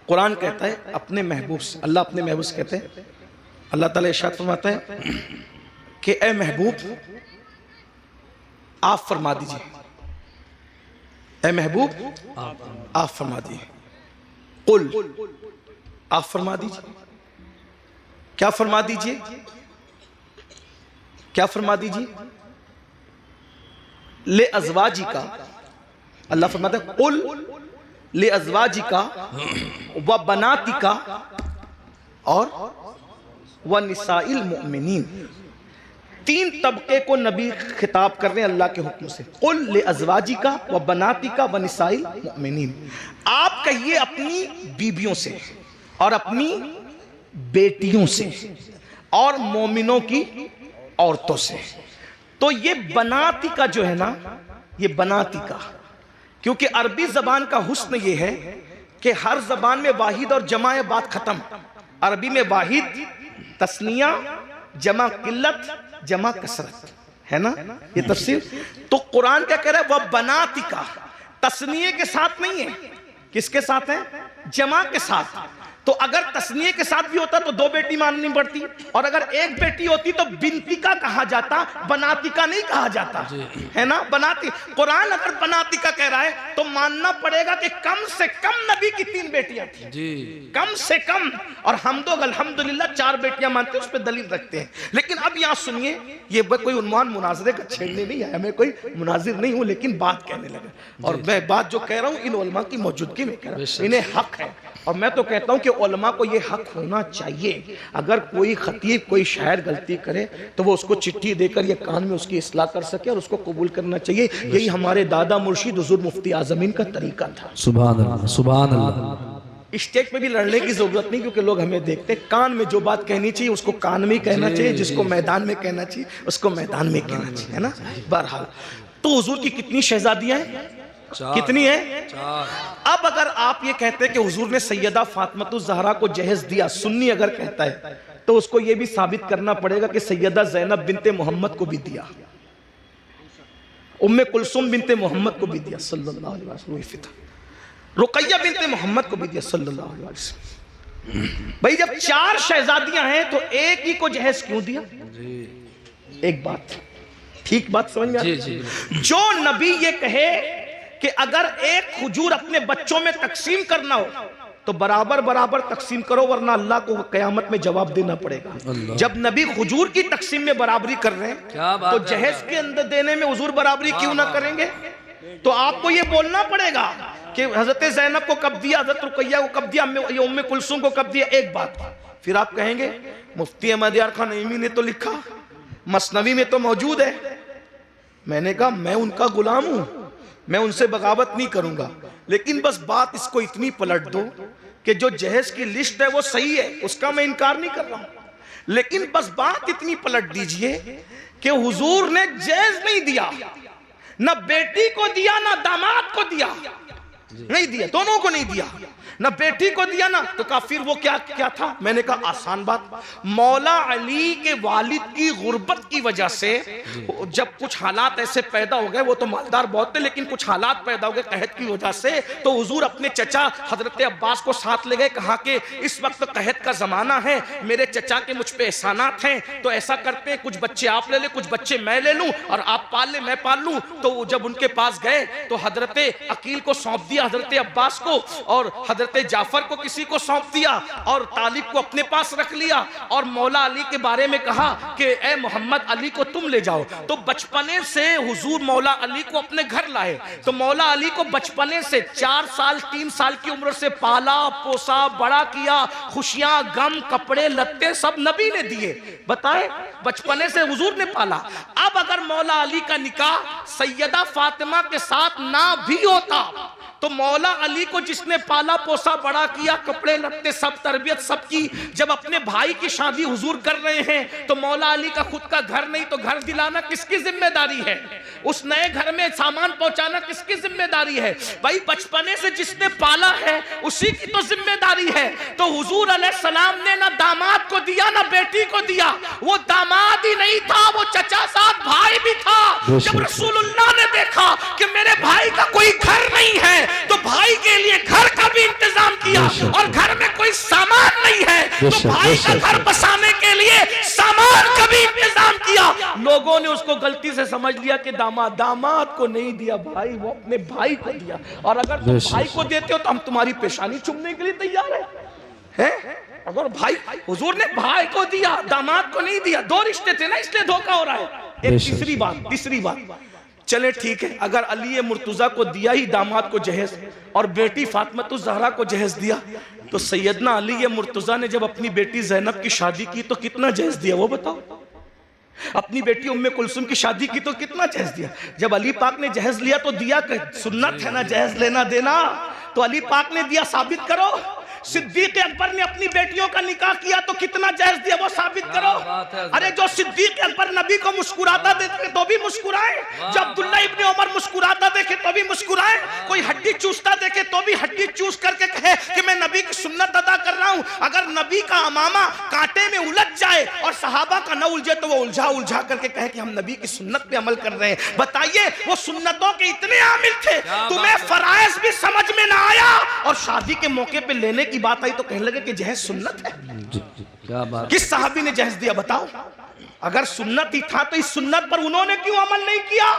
कुरान कहता है अपने महबूब से, अल्लाह अपने महबूब से कहते हैं, अल्लाह ताला इरशाद फरमाता है कि ए महबूब आप फरमा दीजिए, ए महबूब आप फरमा दीजिए, कुल आप फरमा दीजिए। क्या फरमा दीजिए? क्या फरमा दीजिए? ले अज़वाजी का, अल्लाह फरमाता है कुल ले अज़वाजी का व बनाती का और व निसाइल मुमिनीन। 3 तबके को नबी खिताब कर रहे हैं अल्लाह के हुक्म से। कुल ले अज़वाजी का व बनाती का व निसाइल मुमिनीन। आप कहिए अपनी बीबियों से और अपनी बेटियों से और मोमिनों की औरतों से। तो ये बनाती का जो है ना, ये बनाती का, क्योंकि अरबी जबान का हुस्न ये है कि हर जबान में वाहिद और जमा है, बात खत्म। अरबी में वाहिद तस्निया, जमा किल्लत, जमा कसरत, है ना? ये तफसीर। तो कुरान क्या कह रहा है? वह बनाती का, तस्निये के साथ नहीं है, किसके साथ है? जमा के साथ। तो अगर तस्नीये के साथ भी होता तो 2 बेटी माननी पड़ती, और अगर एक बेटी होती तो बिनतिका कहा जाता, बनातिका नहीं कहा जाता, है ना। बनाती, कुरान अगर बनातिका कह रहा है तो मानना पड़ेगा कि कम से कम नबी की 3 बेटियां थी जी, कम से कम। और हम तो अल्हम्दुलिल्लाह 4 बेटियां मानते हैं, उस पर दलील रखते हैं। लेकिन अब यहाँ सुनिए, ये कोई उन्वान मुनाजरे का छेड़ने नहीं है, मैं कोई मुनाजिर नहीं हूँ, लेकिन बात कहने लगा। और मैं बात जो कह रहा हूँ इन उलमा की मौजूदगी में कह रहा हूँ, इन्हें हक है। और मैं तो कहता हूं कि उलमा को यह हक होना चाहिए, अगर कोई खतीब कोई शायर गलती करे तो वो उसको चिट्ठी देकर ये कान में उसकी इस्लाह कर सके और उसको कबूल करना चाहिए। यही हमारे दादा मुर्शिद हुजूर मुफ्ती आज़मीन का तरीका था। सुभान अल्लाह, सुभान अल्लाह। स्टेज पे भी लड़ने की जरूरत नहीं, क्योंकि लोग हमें देखते हैं। कान में जो बात कहनी चाहिए उसको कान में ही कहना चाहिए, जिसको मैदान में कहना चाहिए उसको मैदान में कहना चाहिए, है ना। बहरहाल, तो हुजूर की कितनी शहजादियां हैं? कितनी है? 4। अब अगर आप ये कहते हैं कि हुजूर ने सैयदा फातिमातुज़ ज़हरा को जहेज दिया, सुन्नी अगर कहता है तो उसको ये भी साबित करना पड़ेगा कि सैयदा ज़ैनब बिनते मोहम्मद को भी दिया, उम्मे कुलसुम बिनते मोहम्मद को भी दिया सल्लल्लाहु अलैहि वसल्लम, रुकैया बिनते मोहम्मद को भी दिया सल्लल्लाहु अलैहि वसल्लम। भाई जब 4 शहजादियां हैं तो एक ही को जहेज क्यों दिया? एक बात, ठीक बात समझ में आ रही? जो नबी ये कहे कि अगर एक खजूर अपने बच्चों में तकसीम करना हो तो बराबर बराबर तकसीम करो, वरना अल्लाह को क़यामत में जवाब देना पड़ेगा। जब नबी खजूर की तकसीम में बराबरी कर रहे हैं तो जहेज के अंदर देने में हुजूर बराबरी क्यों ना करेंगे? तो आपको ये बोलना पड़ेगा कि हजरत ज़ैनब को कब दिया, हजरत रुकैया को कब दिया, उम्मे कुलसूम को कब दिया। एक बात फिर आप कहेंगे मुफ्ती अहमद यार खान नईमी ने तो लिखा, मसनवी में तो मौजूद है। मैंने कहा मैं उनका गुलाम हूं, मैं उनसे बगावत नहीं करूंगा, लेकिन बस बात इसको इतनी पलट दो कि जो जहेज की लिस्ट है वो सही है, उसका मैं इनकार नहीं कर रहा हूं, लेकिन बस बात इतनी पलट दीजिए कि हुजूर ने जहेज नहीं दिया, ना बेटी को दिया ना दामाद को दिया, नहीं दिया, दोनों को नहीं दिया, ना बेटी को दिया ना। तो कहा फिर वो क्या क्या था? मैंने कहा आसान बात, मौला अली के वालिद की गुर्बत की वजह से जब कुछ हालात ऐसे पैदा हो गए, वो तो मालदार बहुत थे लेकिन कुछ हालात पैदा हो गए कहत की वजह से, तो हुजूर अपने चचा हजरत अब्बास को साथ ले गए, कहा कि इस वक्त कहत का जमाना है, मेरे चचा के मुझ पे एहसानात हैं, तो ऐसा करते कुछ बच्चे आप ले ले, कुछ बच्चे मैं ले लूं, और आप पाल ले मैं पाल लूं। तो जब उनके पास गए तो हजरत अकील को सौंप दिया हजरत अब्बास को, और हजरत जाफर को किसी को सौंप दिया, और तालिब को अपने पास रख लिया, और मौला अली के बारे में कहा कि ए मोहम्मद अली को तुम ले जाओ। तो बचपने से हुजूर मौला अली को अपने घर लाए, तो मौला अली को बचपने से 4 साल 3 साल की उम्र से पाला पोसा बड़ा किया, खुशियां गम कपड़े लत्ते सब नबी ने दिए। बताए बचपने से हुजूर ने पाला। अब अगर मौला अली का निकाह सैयदा फातिमा के साथ ना भी होता तो मौला अली को जिसने पाला पोसा बड़ा किया, कपड़े लत्ते सब तरबियत सब की, जब अपने भाई की शादी हुजूर कर रहे हैं तो मौला अली का खुद का घर नहीं तो घर दिलाना किसकी जिम्मेदारी है? उस नए घर में सामान पहुंचाना किसकी जिम्मेदारी है? भाई बचपने से जिसने पाला है उसी की तो जिम्मेदारी है। तो हुजूर अलैहिस्सलाम ने ना दामाद को दिया ना बेटी को दिया, वो दामाद ही नहीं था, वो चचा साहब भाई भी था। जब रसूलुल्लाह ने देखा कि मेरे भाई का कोई घर नहीं है तो भाई के लिए घर का भी इंतजाम किया, और घर में कोई सामान नहीं है तो भाई का घर बसाने के लिए सामान का भी इंतजाम किया। लोगों ने उसको गलती से समझ लिया कि दामाद को नहीं दिया भाई, वो अपने भाई को दिया, और अगर तुम भाई को देते हो तो हम तुम्हारी पेशानी चूमने के लिए तैयार हैं। अगर भाई हुजूर ने भाई को दिया दामाद को नहीं दिया, 2 रिश्ते थे ना, इसलिए धोखा हो रहा है। एक तीसरी बात चले ठीक है, अगर अली मुर्तजा को दिया ही दामाद को जहेज और बेटी फातिमातुज़ ज़हरा को जहेज दिया, तो सैयदना अली मुर्तजा ने जब अपनी बेटी ज़ैनब की शादी की तो कितना जहेज दिया वो बताओ? अपनी बेटी उम्मे कुलसुम की शादी की तो कितना जहेज दिया? जब अली पाक ने जहेज लिया तो दिया, सुन्नत है ना जहेज लेना देना, तो अली पाक ने दिया, साबित करो। सिद्दीक अकबर ने अपनी बेटियों का निकाह किया तो कितना जहेज दिया वो साबित करो। अरे जो सिद्दीक अकबर नबी को मुस्कुराता देखे तो भी मुस्कुराए, जब अब्दुल्ला इब्ने उमर मुस्कुराता देखे तो भी मुस्कुराए, कोई हड्डी चूसता देखे तो भी हड्डी चूस करके कहे कि मैं नबी की सुन्नत अदा कर रहा हूं। अगर नबी का अमामा कांटे में उलझ जाए और सहाबा का न उलझे तो वो उलझा करके कहे कि हम नबी की सुन्नत पे अमल कर रहे हैं। बताइए वो सुन्नतों के इतने आमिल थे, तुम्हें फराइज भी समझ में ना आया और शादी के मौके पे लेने की बात आई तो कहने लगे कि जहेज सुन्नत है। क्या बात। किस साहबी ने जहेज दिया बताओ? अगर सुन्नत ही था तो इस सुन्नत पर उन्होंने क्यों अमल नहीं किया?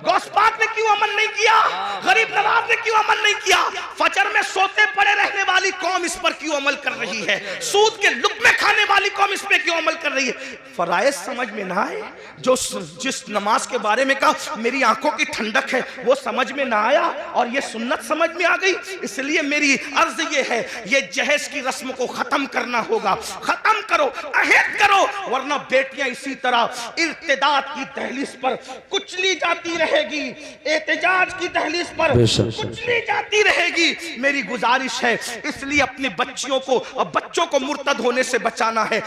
गौस पाक ने क्यों अमल नहीं किया? गरीब नवाज ने क्यों अमल नहीं किया? फजर में सोते पड़े रहने वाली कौम इस पर क्यों अमल कर रही है? सूद के लुक़्मे खाने वाली कौम इस पे क्यों अमल कर रही है? फराइज समझ में ना आए, जो जिस नमाज के बारे में कहा मेरी आंखों की ठंडक है वो समझ में ना आया और ये सुन्नत समझ में आ गई। इसलिए मेरी अर्ज ये है, ये जहेज की रस्म को खत्म करना होगा। खत्म करो, अहद करो, वरना बेटियां इसी तरह इर्तिदाद की दहलीज पर कुचली जाती रहेगी, एहतजाज की दहलीज पर कुचली जाती रहेगी। मेरी गुजारिश है, इसलिए अपनी बच्चियों को और बच्चों को मुर्तद होने से बचाना है।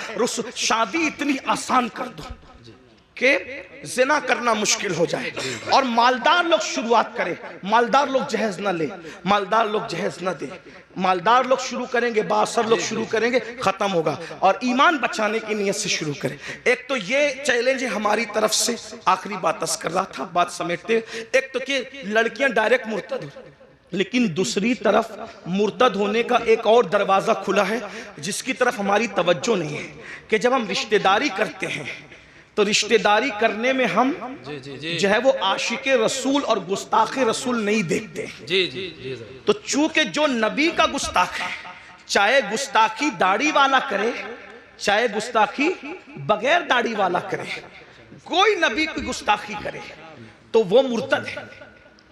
शादी इतनी आसान कर दो कि जिना करना मुश्किल हो जाए और मालदार लोग शुरुआत करें। मालदार लोग जहेज ना ले, मालदार लोग जहेज ना दे, मालदार लोग शुरू करेंगे, बासर लोग शुरू करेंगे, खत्म होगा। और ईमान बचाने की नीयत से शुरू करें। एक तो ये चैलेंज है हमारी तरफ से, आखिरी बात तस कर रहा था, बात समेटते। एक तो कि लड़कियां डायरेक्ट मुर्तद हो, लेकिन दूसरी तरफ मुर्तद होने का एक और दरवाजा खुला है जिसकी तरफ हमारी तवज्जो नहीं है कि जब हम रिश्तेदारी करते हैं तो रिश्तेदारी करने में हम जो है वो आशिके रसूल और गुस्ताखे रसूल नहीं देखते। तो चूंकि जो नबी का गुस्ताख है, चाहे गुस्ताखी दाढ़ी वाला करे चाहे गुस्ताखी बगैर दाढ़ी वाला करे, कोई नबी की गुस्ताखी करे तो वो मुर्तद है।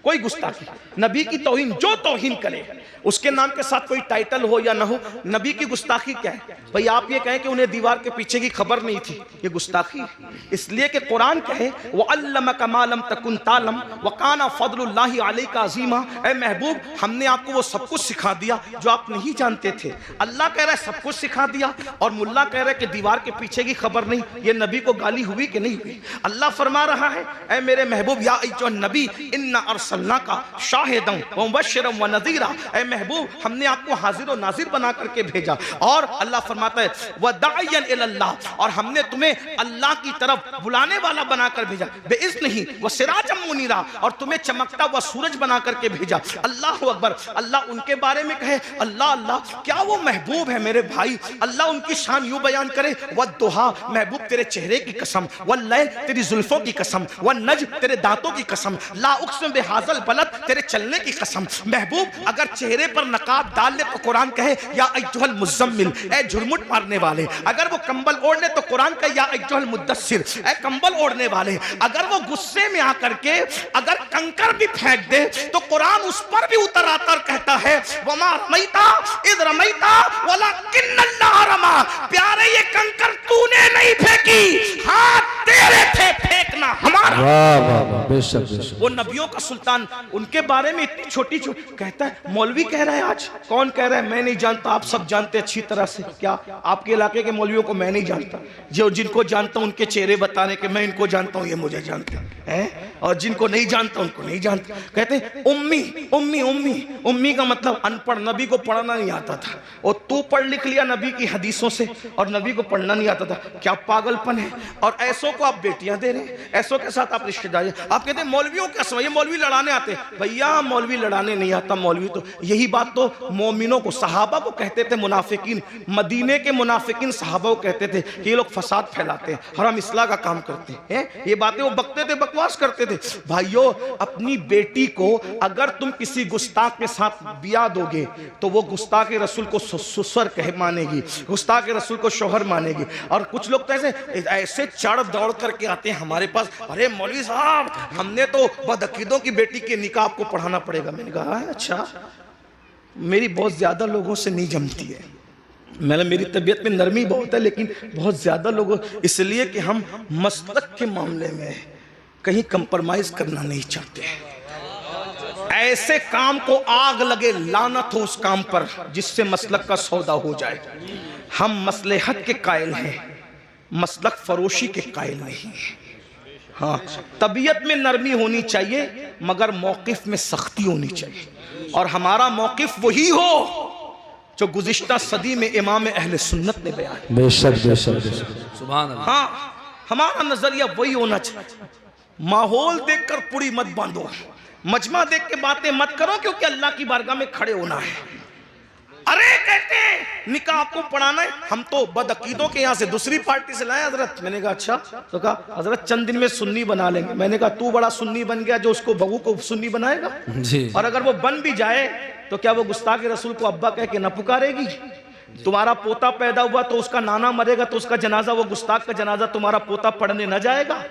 कोई गुस्ताखी, नबी की तौहीन, जो तौहीन करे उसके नाम के साथ कोई टाइटल हो या ना हो, नबी की गुस्ताखी क्या है? भाई आप ये कहें कि उन्हें दीवार के पीछे की खबर नहीं थी, ये गुस्ताखी। इसलिए कि कुरान कहे वो अल्लमका मा लम तकुन तालम व काना फदलुल्लाहि अलैका अज़ीमा। ऐ महबूब, हमने आपको वो सब कुछ सिखा दिया जो आप नहीं जानते थे। अल्लाह कह रहा है सब कुछ सिखा दिया और मुल्ला कह रहा है कि दीवार के पीछे की खबर नहीं। ये नबी को गाली हुई कि नहीं हुई? अल्लाह फरमा रहा है, ऐ मेरे महबूब, या अय्युहन नबी इन्ना अर्सलनाका शाहिदन व मुबश्शिरन व नज़ीरा। ऐ महबूब, हमने आपको हाजिर और नाजिर बना करके भेजा। और अल्लाह फरमाता है व दाइयन इलल्लाह, और हमने तुम्हें अल्लाह की तरफ बुलाने वाला बनाकर भेजा। बेइज़्निही व सिराजम मुनीरा, और तुम्हें चमकता हुआ सूरज बना करके भेजा। अल्लाह अकबर। अल्लाह उनके बारे में कहे अल्लाह अल्लाह, क्या वो महबूब है मेरे भाई? अल्लाह उनकी शान यूं बयान करे, व दुहा, महबूब तेरे चेहरे की कसम, व लैल तेरी जुल्फों की कसम, व नज्म तेरे दांतों की कसम, ला उक़सिम बिहाज़ल बलद तेरे चलने की कसम। महबूब अगर चेहरे पर नकाब डाल ले तो कुरान कहे या अय्युहल मुज़म्मिल, ए झुरमुट मारने वाले। अगर वो कंबल ओढ़ ले तो कुरान कहे या अय्युहल मुद्दस्सिर, ए कंबल ओढ़ने वाले। अगर वो गुस्से में आकर के अगर कंकर भी फेंक दे तो कुरान उस पर भी उतर आता और कहता है वमा रमैता इज़ रमैता वलाकिन्नल्लाह रमा। प्यारे, ये कंकर तूने नहीं फेंकी, हाथ तेरे थे, फेंकना हमारा। वाह वाह वाह, बेशक बेशक। वो नबियों का सुल्तान, उनके बारे में इतनी छोटी छोटी कहता है। मौलवी कह रहा है, आज कौन कह रहा है? मैं नहीं जानता, आप सब जानते अच्छी तरह से। क्या आपके इलाके के मौलवियों को मैं नहीं जानता? जो जिनको जानता हूं उनके चेहरे बताने के मैं इनको जानता हूं, ये मुझे जानते हैं, और जिनको नहीं जानता उनको नहीं जानता। कहते हैं उम्मी उम्मी उम्मी। उम्मी का मतलब अनपढ़, नबी को पढ़ना नहीं आता था। और तू पढ़ लिख लिया नबी की हदीसों से और नबी को पढ़ना नहीं आता था, क्या पागलपन है? और ऐसों को आप बेटियां दे रहे हैं, ऐसों के साथ आप रिश्तेदारी। आप कहते हैं मौलवियों का समय, ये मौलवी लड़ाने आते हैं। भैया मौलवी लड़ाने नहीं आता, मौलवी तो यही बात तो मोमिनों को, सहाबा को कहते थे मुनाफिकीन। मदीने के मुनाफिकीन सहाबा को कहते थे कि ये लोग फसाद फैलाते हैं और हम इस्लाह का काम करते हैं। ये बातें वो बकते थे, बकवास करते थे। भाइयों, अपनी बेटी को अगर तुम किसी गुस्ताख के साथ बिया दोगे तो वो गुस्ताख रसूल को ससुर कह मानेगी, गुस्ताख रसूल को शौहर मानेगी। और कुछ लोग तो ऐसे चढ़ दौड़ करके आते हैं हमारे पास, अरे मौलवी साहब हमने तो बदअकीदों की बेटी के निकाह आपको पढ़ाना पड़ेगा। मैंने कहा अच्छा, मेरी बहुत ज्यादा लोगों से नहीं जमती है, मेरी तबीयत में नरमी बहुत है, लेकिन बहुत ज्यादा लोगों, इसलिए कि हम मसलक के मामले में कहीं कंप्रोमाइज करना नहीं चाहते। ऐसे काम को आग लगे, लानत हो उस काम पर जिससे मसलक का सौदा हो जाए। हम मसलहत के कायल हैं, मसलक फरोशी के कायल नहीं। हाँ, तबीयत में नरमी होनी चाहिए मगर मौकिफ में सख्ती होनी चाहिए, और हमारा मौकिफ वही हो जो गुज़िश्ता सदी में इमाम अहले सुन्नत ने बयान। बेशक बेशक सुभान अल्लाह। हाँ, हमारा नजरिया वही होना चाहिए। माहौल देखकर पुरी मत बांधो, मजमा देख के बातें मत करो, क्योंकि अल्लाह की बारगाह में खड़े होना है। अरे कहते हैं निकाह आपको पढ़ाना है, हम तो बदअकीदों के यहाँ से दूसरी पार्टी से लाए हजरत। मैंने कहा अच्छा, तो कहा हजरत चंद दिन में सुन्नी बना लेंगे। मैंने कहा तू बड़ा सुन्नी बन गया जो उसको बहू को सुन्नी बनाएगा जी। और अगर वो बन भी जाए तो क्या वो गुस्ताख रसूल को अब्बा कह के न पुकारेगी? तुम्हारा पोता पैदा हुआ तो उसका नाना मरेगा तो उसका जनाजा, वो गुस्ताख का जनाजा तुम्हारा पोता पढ़ने न जाएगा?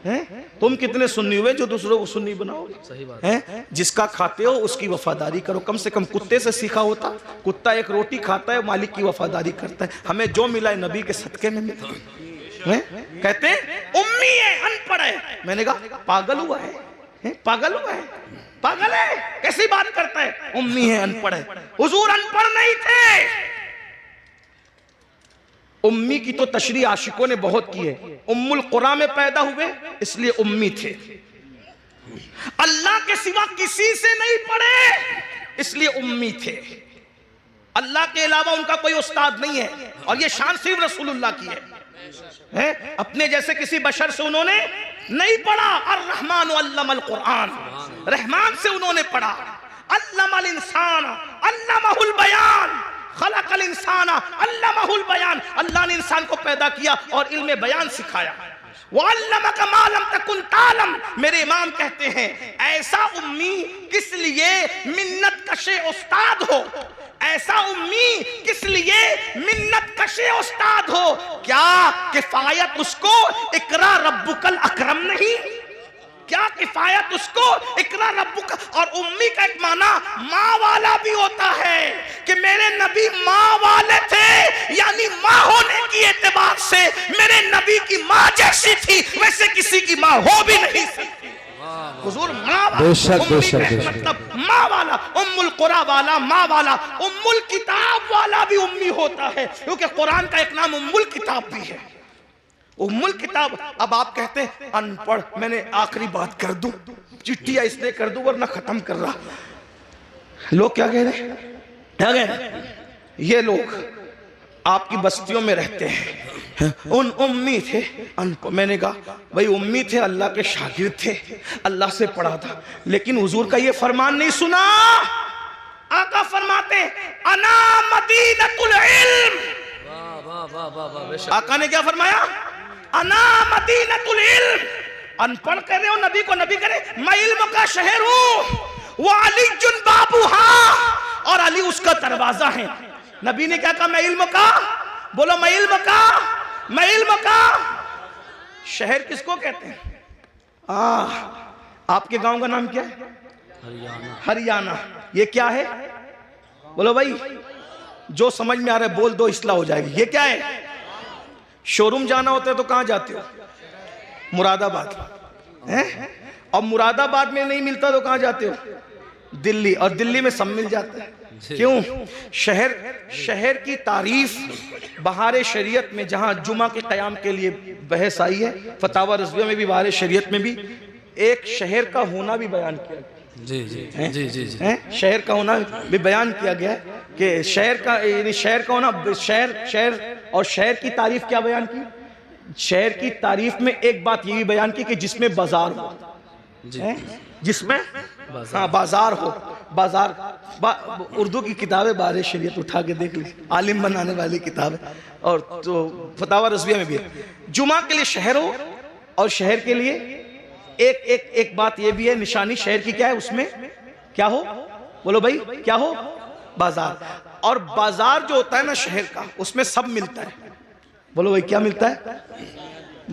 हैं? तुम कितने सुन्नी हुए जो दूसरों को सुन्नी बनाओगे? सही बात है। जिसका खाते हो उसकी वफादारी करो, कम से कम कुत्ते से सीखा होता। कुत्ता एक रोटी खाता है, मालिक की वफादारी करता है। हमें जो मिला है नबी के सदके में मिला है। कहते हैं उम्मी है, अनपढ़ है। मैंने कहा पागल हुआ है, पागल हुआ है, पागल है, कैसी बात करता है? उम्मी है, अनपढ़ है। हुजूर अनपढ़ नहीं थे। उम्मी की तो तशरी आशिकों ने बहुत की है। उम्मुल कुरा में पैदा हुए इसलिए उम्मी थे। अल्लाह के सिवा किसी से नहीं पढ़े इसलिए उम्मी थे। अल्लाह के अलावा उनका कोई उस्ताद नहीं है, और ये शान सिर्फ रसूलुल्लाह की है। अपने जैसे किसी बशर से उन्होंने नहीं पढ़ा। अर्रहमान अल्लमल कुरान, रहमान से उन्होंने पढ़ा। अल्लमल इंसान अल्लमहुल बयान, खलकल इंसान अल्लमहुल बयान। अल्लाह ने इंसान को पैदा किया और इल्म बयान सिखाया। वअल्लमक मा लम तकुन तालम। मेरे इमाम कहते हैं ऐसा उम्मी किस लिए मिन्नत कशे उस्ताद हो, ऐसा उम्मी किस लिए मिन्नत कशे उस्ताद हो? क्या किफायत उसको इकरा रब्बुकल अकरम नहीं? क्या किफायत उसको इकरा रब्बुक? और उम्मी का एक माना माँ वाला भी होता है कि मेरे नबी माँ वाले थे, यानी माँ होने की एतबार से मेरे नबी की माँ जैसी थी, वैसे किसी की माँ हो भी नहीं सकती। हुजूर माँ वाला, मतलब माँ वाला, उम्मुल कुरा वाला, माँ वाला। उम्मुल किताब वाला भी उम्मी होता है, क्योंकि कुरान का एक नाम उम्मुल किताब भी है। उम्मुल किताब। अब आप कहते हैं अनपढ़। मैंने आखिरी बात कर दूं, चिट्ठियां इसलिए कर दूं वरना खत्म कर रहा। लोग क्या कह रहे हैं? क्या कह रहे हैं? ये लोग आपकी बस्तियों में रहते हैं, उन उम्मी थे, अनपढ़। मैंने कहा भाई उम्मी थे, अल्लाह के शागिर्द थे, अल्लाह से पढ़ा था, लेकिन हुजूर का ये फरमान नहीं सुना। आका फरमाते अना मदीनतुल इल्म। आका ने क्या फरमाया? अना मदीनतुल इल्म। अनपढ़ कर रहे हो नबी को, नबी करे मैं इल्म का शहर हूं, वो अली जुन बाबूहा, और अली उसका दरवाजा है। नबी ने क्या कहा? मैं इल्म का, बोलो मैं इल्म का, मैं इल्म का शहर किसको कहते हैं? आपके गांव का नाम क्या है? हरियाणा। हरियाणा। ये क्या है? बोलो भाई, जो समझ में आ रहा है बोल दो, इस्लाह हो जाएगी। ये क्या है? शोरूम जाना होता है तो कहां जाते हो? मुरादाबाद हैं? और मुरादाबाद में नहीं मिलता तो कहां जाते हो? दिल्ली। और दिल्ली में सब मिल जाता है। क्यों? शहर की तारीफ बहार शरीयत में, जहां जुमा के कयाम के लिए बहस आई है, फतावा रज़विया में भी, बहार शरीयत में भी एक शहर का होना भी बयान किया गया। जी जी जी जी जी। शहर का होना भी बयान किया गया है कि शहर का, यानी शहर का होना, शहर और शहर की तारीफ क्या बयान की? शहर की तारीफ में एक बात ये भी बयान की कि जिसमें बाजार हो, जिसमें हाँ बाजार हो। बाजार उर्दू की किताब है, बारे शरीयत उठा के देख ली, आलिम बनाने वाली किताब है। और तो फतावा रज़विया में भी है, जुमा के लिए शहर हो, और शहर के लिए एक बात ये भी है, निशानी शहर की क्या है? उसमें क्या हो? बोलो भाई क्या हो? बाजार। और बाजार जो होता है ना शहर का, उसमें सब मिलता है। बोलो भाई क्या मिलता है?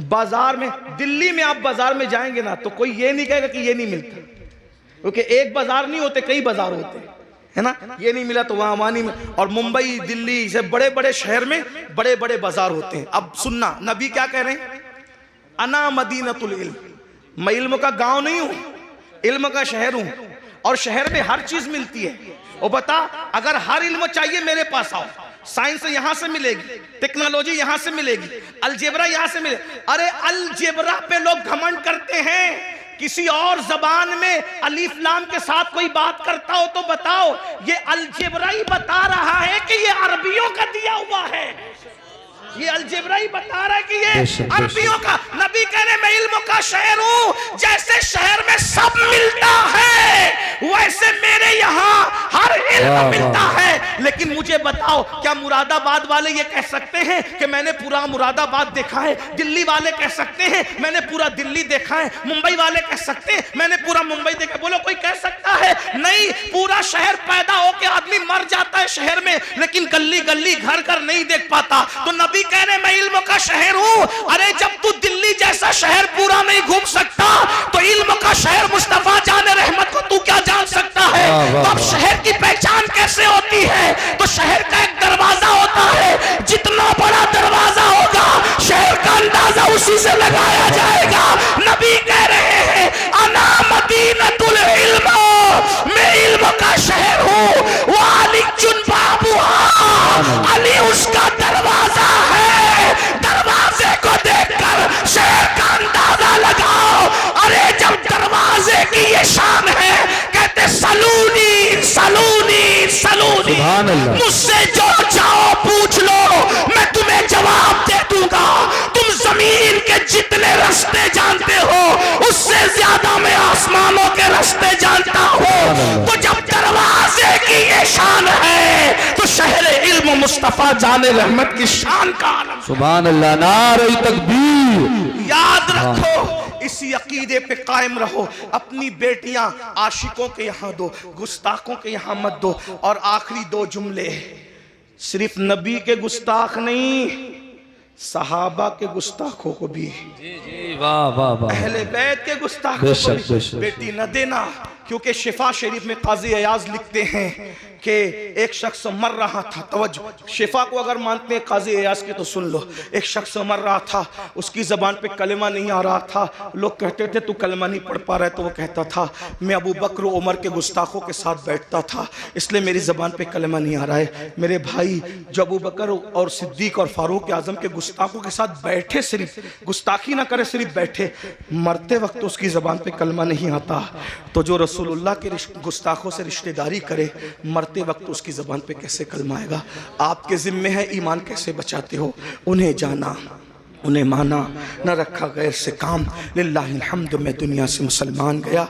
बाजार में। दिल्ली में आप बाजार में जाएंगे ना तो कोई ये नहीं कहेगा कि ये नहीं मिलता, क्योंकि एक बाजार नहीं होते, कई बाजार होते हैं, है ना? ये नहीं मिला तो वहां नहीं मिला। और मुंबई, दिल्ली से बड़े बड़े शहर में बड़े बड़े बाजार होते हैं। अब सुनना, नबी क्या कह रहे हैं? अना मदीनतुल इल्म। मैं इल्म का गांव नहीं हूं, इल्म का शहर हूं, और शहर में हर चीज मिलती है। और बता, अगर हर इल्म चाहिए मेरे पास आओ। साइंस यहां से मिलेगी, टेक्नोलॉजी यहां से मिलेगी, अलजेब्रा यहां से मिले। अरे अलजेब्रा पे लोग घमंड करते हैं, किसी और जबान में अलिफ लाम के साथ कोई बात करता हो तो बताओ। ये अलजेब्रा ही बता रहा है कि ये अरबियों का दिया हुआ है। ये अलजेब्रा ही बता रहा है कि ये बेशक, बेशक। अरबियों का। नबी कह रहे मैं इल्म का शहर हूँ, जैसे शहर में सब मिलता है वैसे मेरे यहाँ हर इल्म वाह, मिलता वाह। है। लेकिन मुझे बताओ, क्या मुरादाबाद वाले ये कह सकते हैं कि मैंने पूरा मुरादाबाद देखा है? दिल्ली वाले कह सकते हैं मैंने पूरा दिल्ली देखा है? मुंबई वाले कह सकते हैं मैंने पूरा मुंबई देखा? बोलो कोई कह सकता है? नहीं। पूरा शहर पैदा होके आदमी मर जाता है शहर में, लेकिन गली गली घर घर नहीं देख पाता। तो नबी कह रहे मैं इल्म का शहर हूं। अरे जब तू दिल्ली जैसा शहर पूरा नहीं घूम सकता तो इल्म का शहर मुस्तफा जाने रहमत को तू क्या जान सकता है? तो अब शहर की पहचान कैसे होती है? तो शहर का एक दरवाजा होता है, जितना बड़ा दरवाजा होगा शहर का अंदाजा उसी से लगाया जाएगा। नबी कह रहे हैं अना मदीनतुल इल्म, मैं इल्म का शहर हूँ। वो अली चुन बाबुहा, अली उसका दरवाजा है। दरवाजे को देखकर शहर का अंदाजा लगाओ। अरे जब दरवाजे की ये शान है, कहते सलूनी सलूनी सलूनी, सुभान अल्लाह। मुझसे जो चाहो पूछ लो, मैं तुम्हें जवाब दे दूंगा। तुम जमीन के जितने रास्ते जानते हो उससे ज्यादा मैं आसमानों के रास्ते जानता हूँ। तो जब दरवाजे की ये शान है तो शहर इल्म मुस्तफा जाने रहमत की शान का आलम। सुभान अल्लाह, नारे तकबीर। याद रखो, इसी अकीदे पे कायम रहो। अपनी बेटियां आशिकों के यहाँ दो, गुस्ताखों के यहाँ मत दो। और आखिरी दो जुमले, सिर्फ नबी के गुस्ताख नहीं, सहाबा के गुस्ताखों को भी, वाह वाह वाह। अहले बैत के गुस्ताखों को बेशक, भी बेशक। बेटी न देना। क्योंकि शिफा शरीफ में काजी अयाज लिखते हैं कि एक शख्स मर रहा था। तवज्जो, शिफा को अगर मानते हैं काजी अयाज की तो सुन लो। एक शख्स मर रहा था, उसकी जबान पे कलमा नहीं आ रहा था। लोग कहते थे तू कलमा नहीं पढ़ पा रहा है, तो वो कहता था मैं अबू बकर उमर के गुस्ताखों के साथ बैठता था, इसलिए मेरी जबान पे कलमा नहीं आ रहा है। मेरे भाई जो अबू बकर और सिद्दीक और फारूक आजम के गुस्ताखों के साथ बैठे, सिर्फ गुस्ताखी ना करे, सिर्फ बैठे, मरते वक्त उसकी जबान पे कलमा नहीं आता, तो जो रसूलुल्लाह के गुस्ताखों से रिश्तेदारी करे, मरते वक्त उसकी ज़बान पे कैसे कलमा आएगा? आपके ज़िम्मे है ईमान कैसे बचाते हो। उन्हें जाना, उन्हें माना, न रखा गैर से काम। लिल्लाहिल हम्द, मैं दुनिया से मुसलमान गया।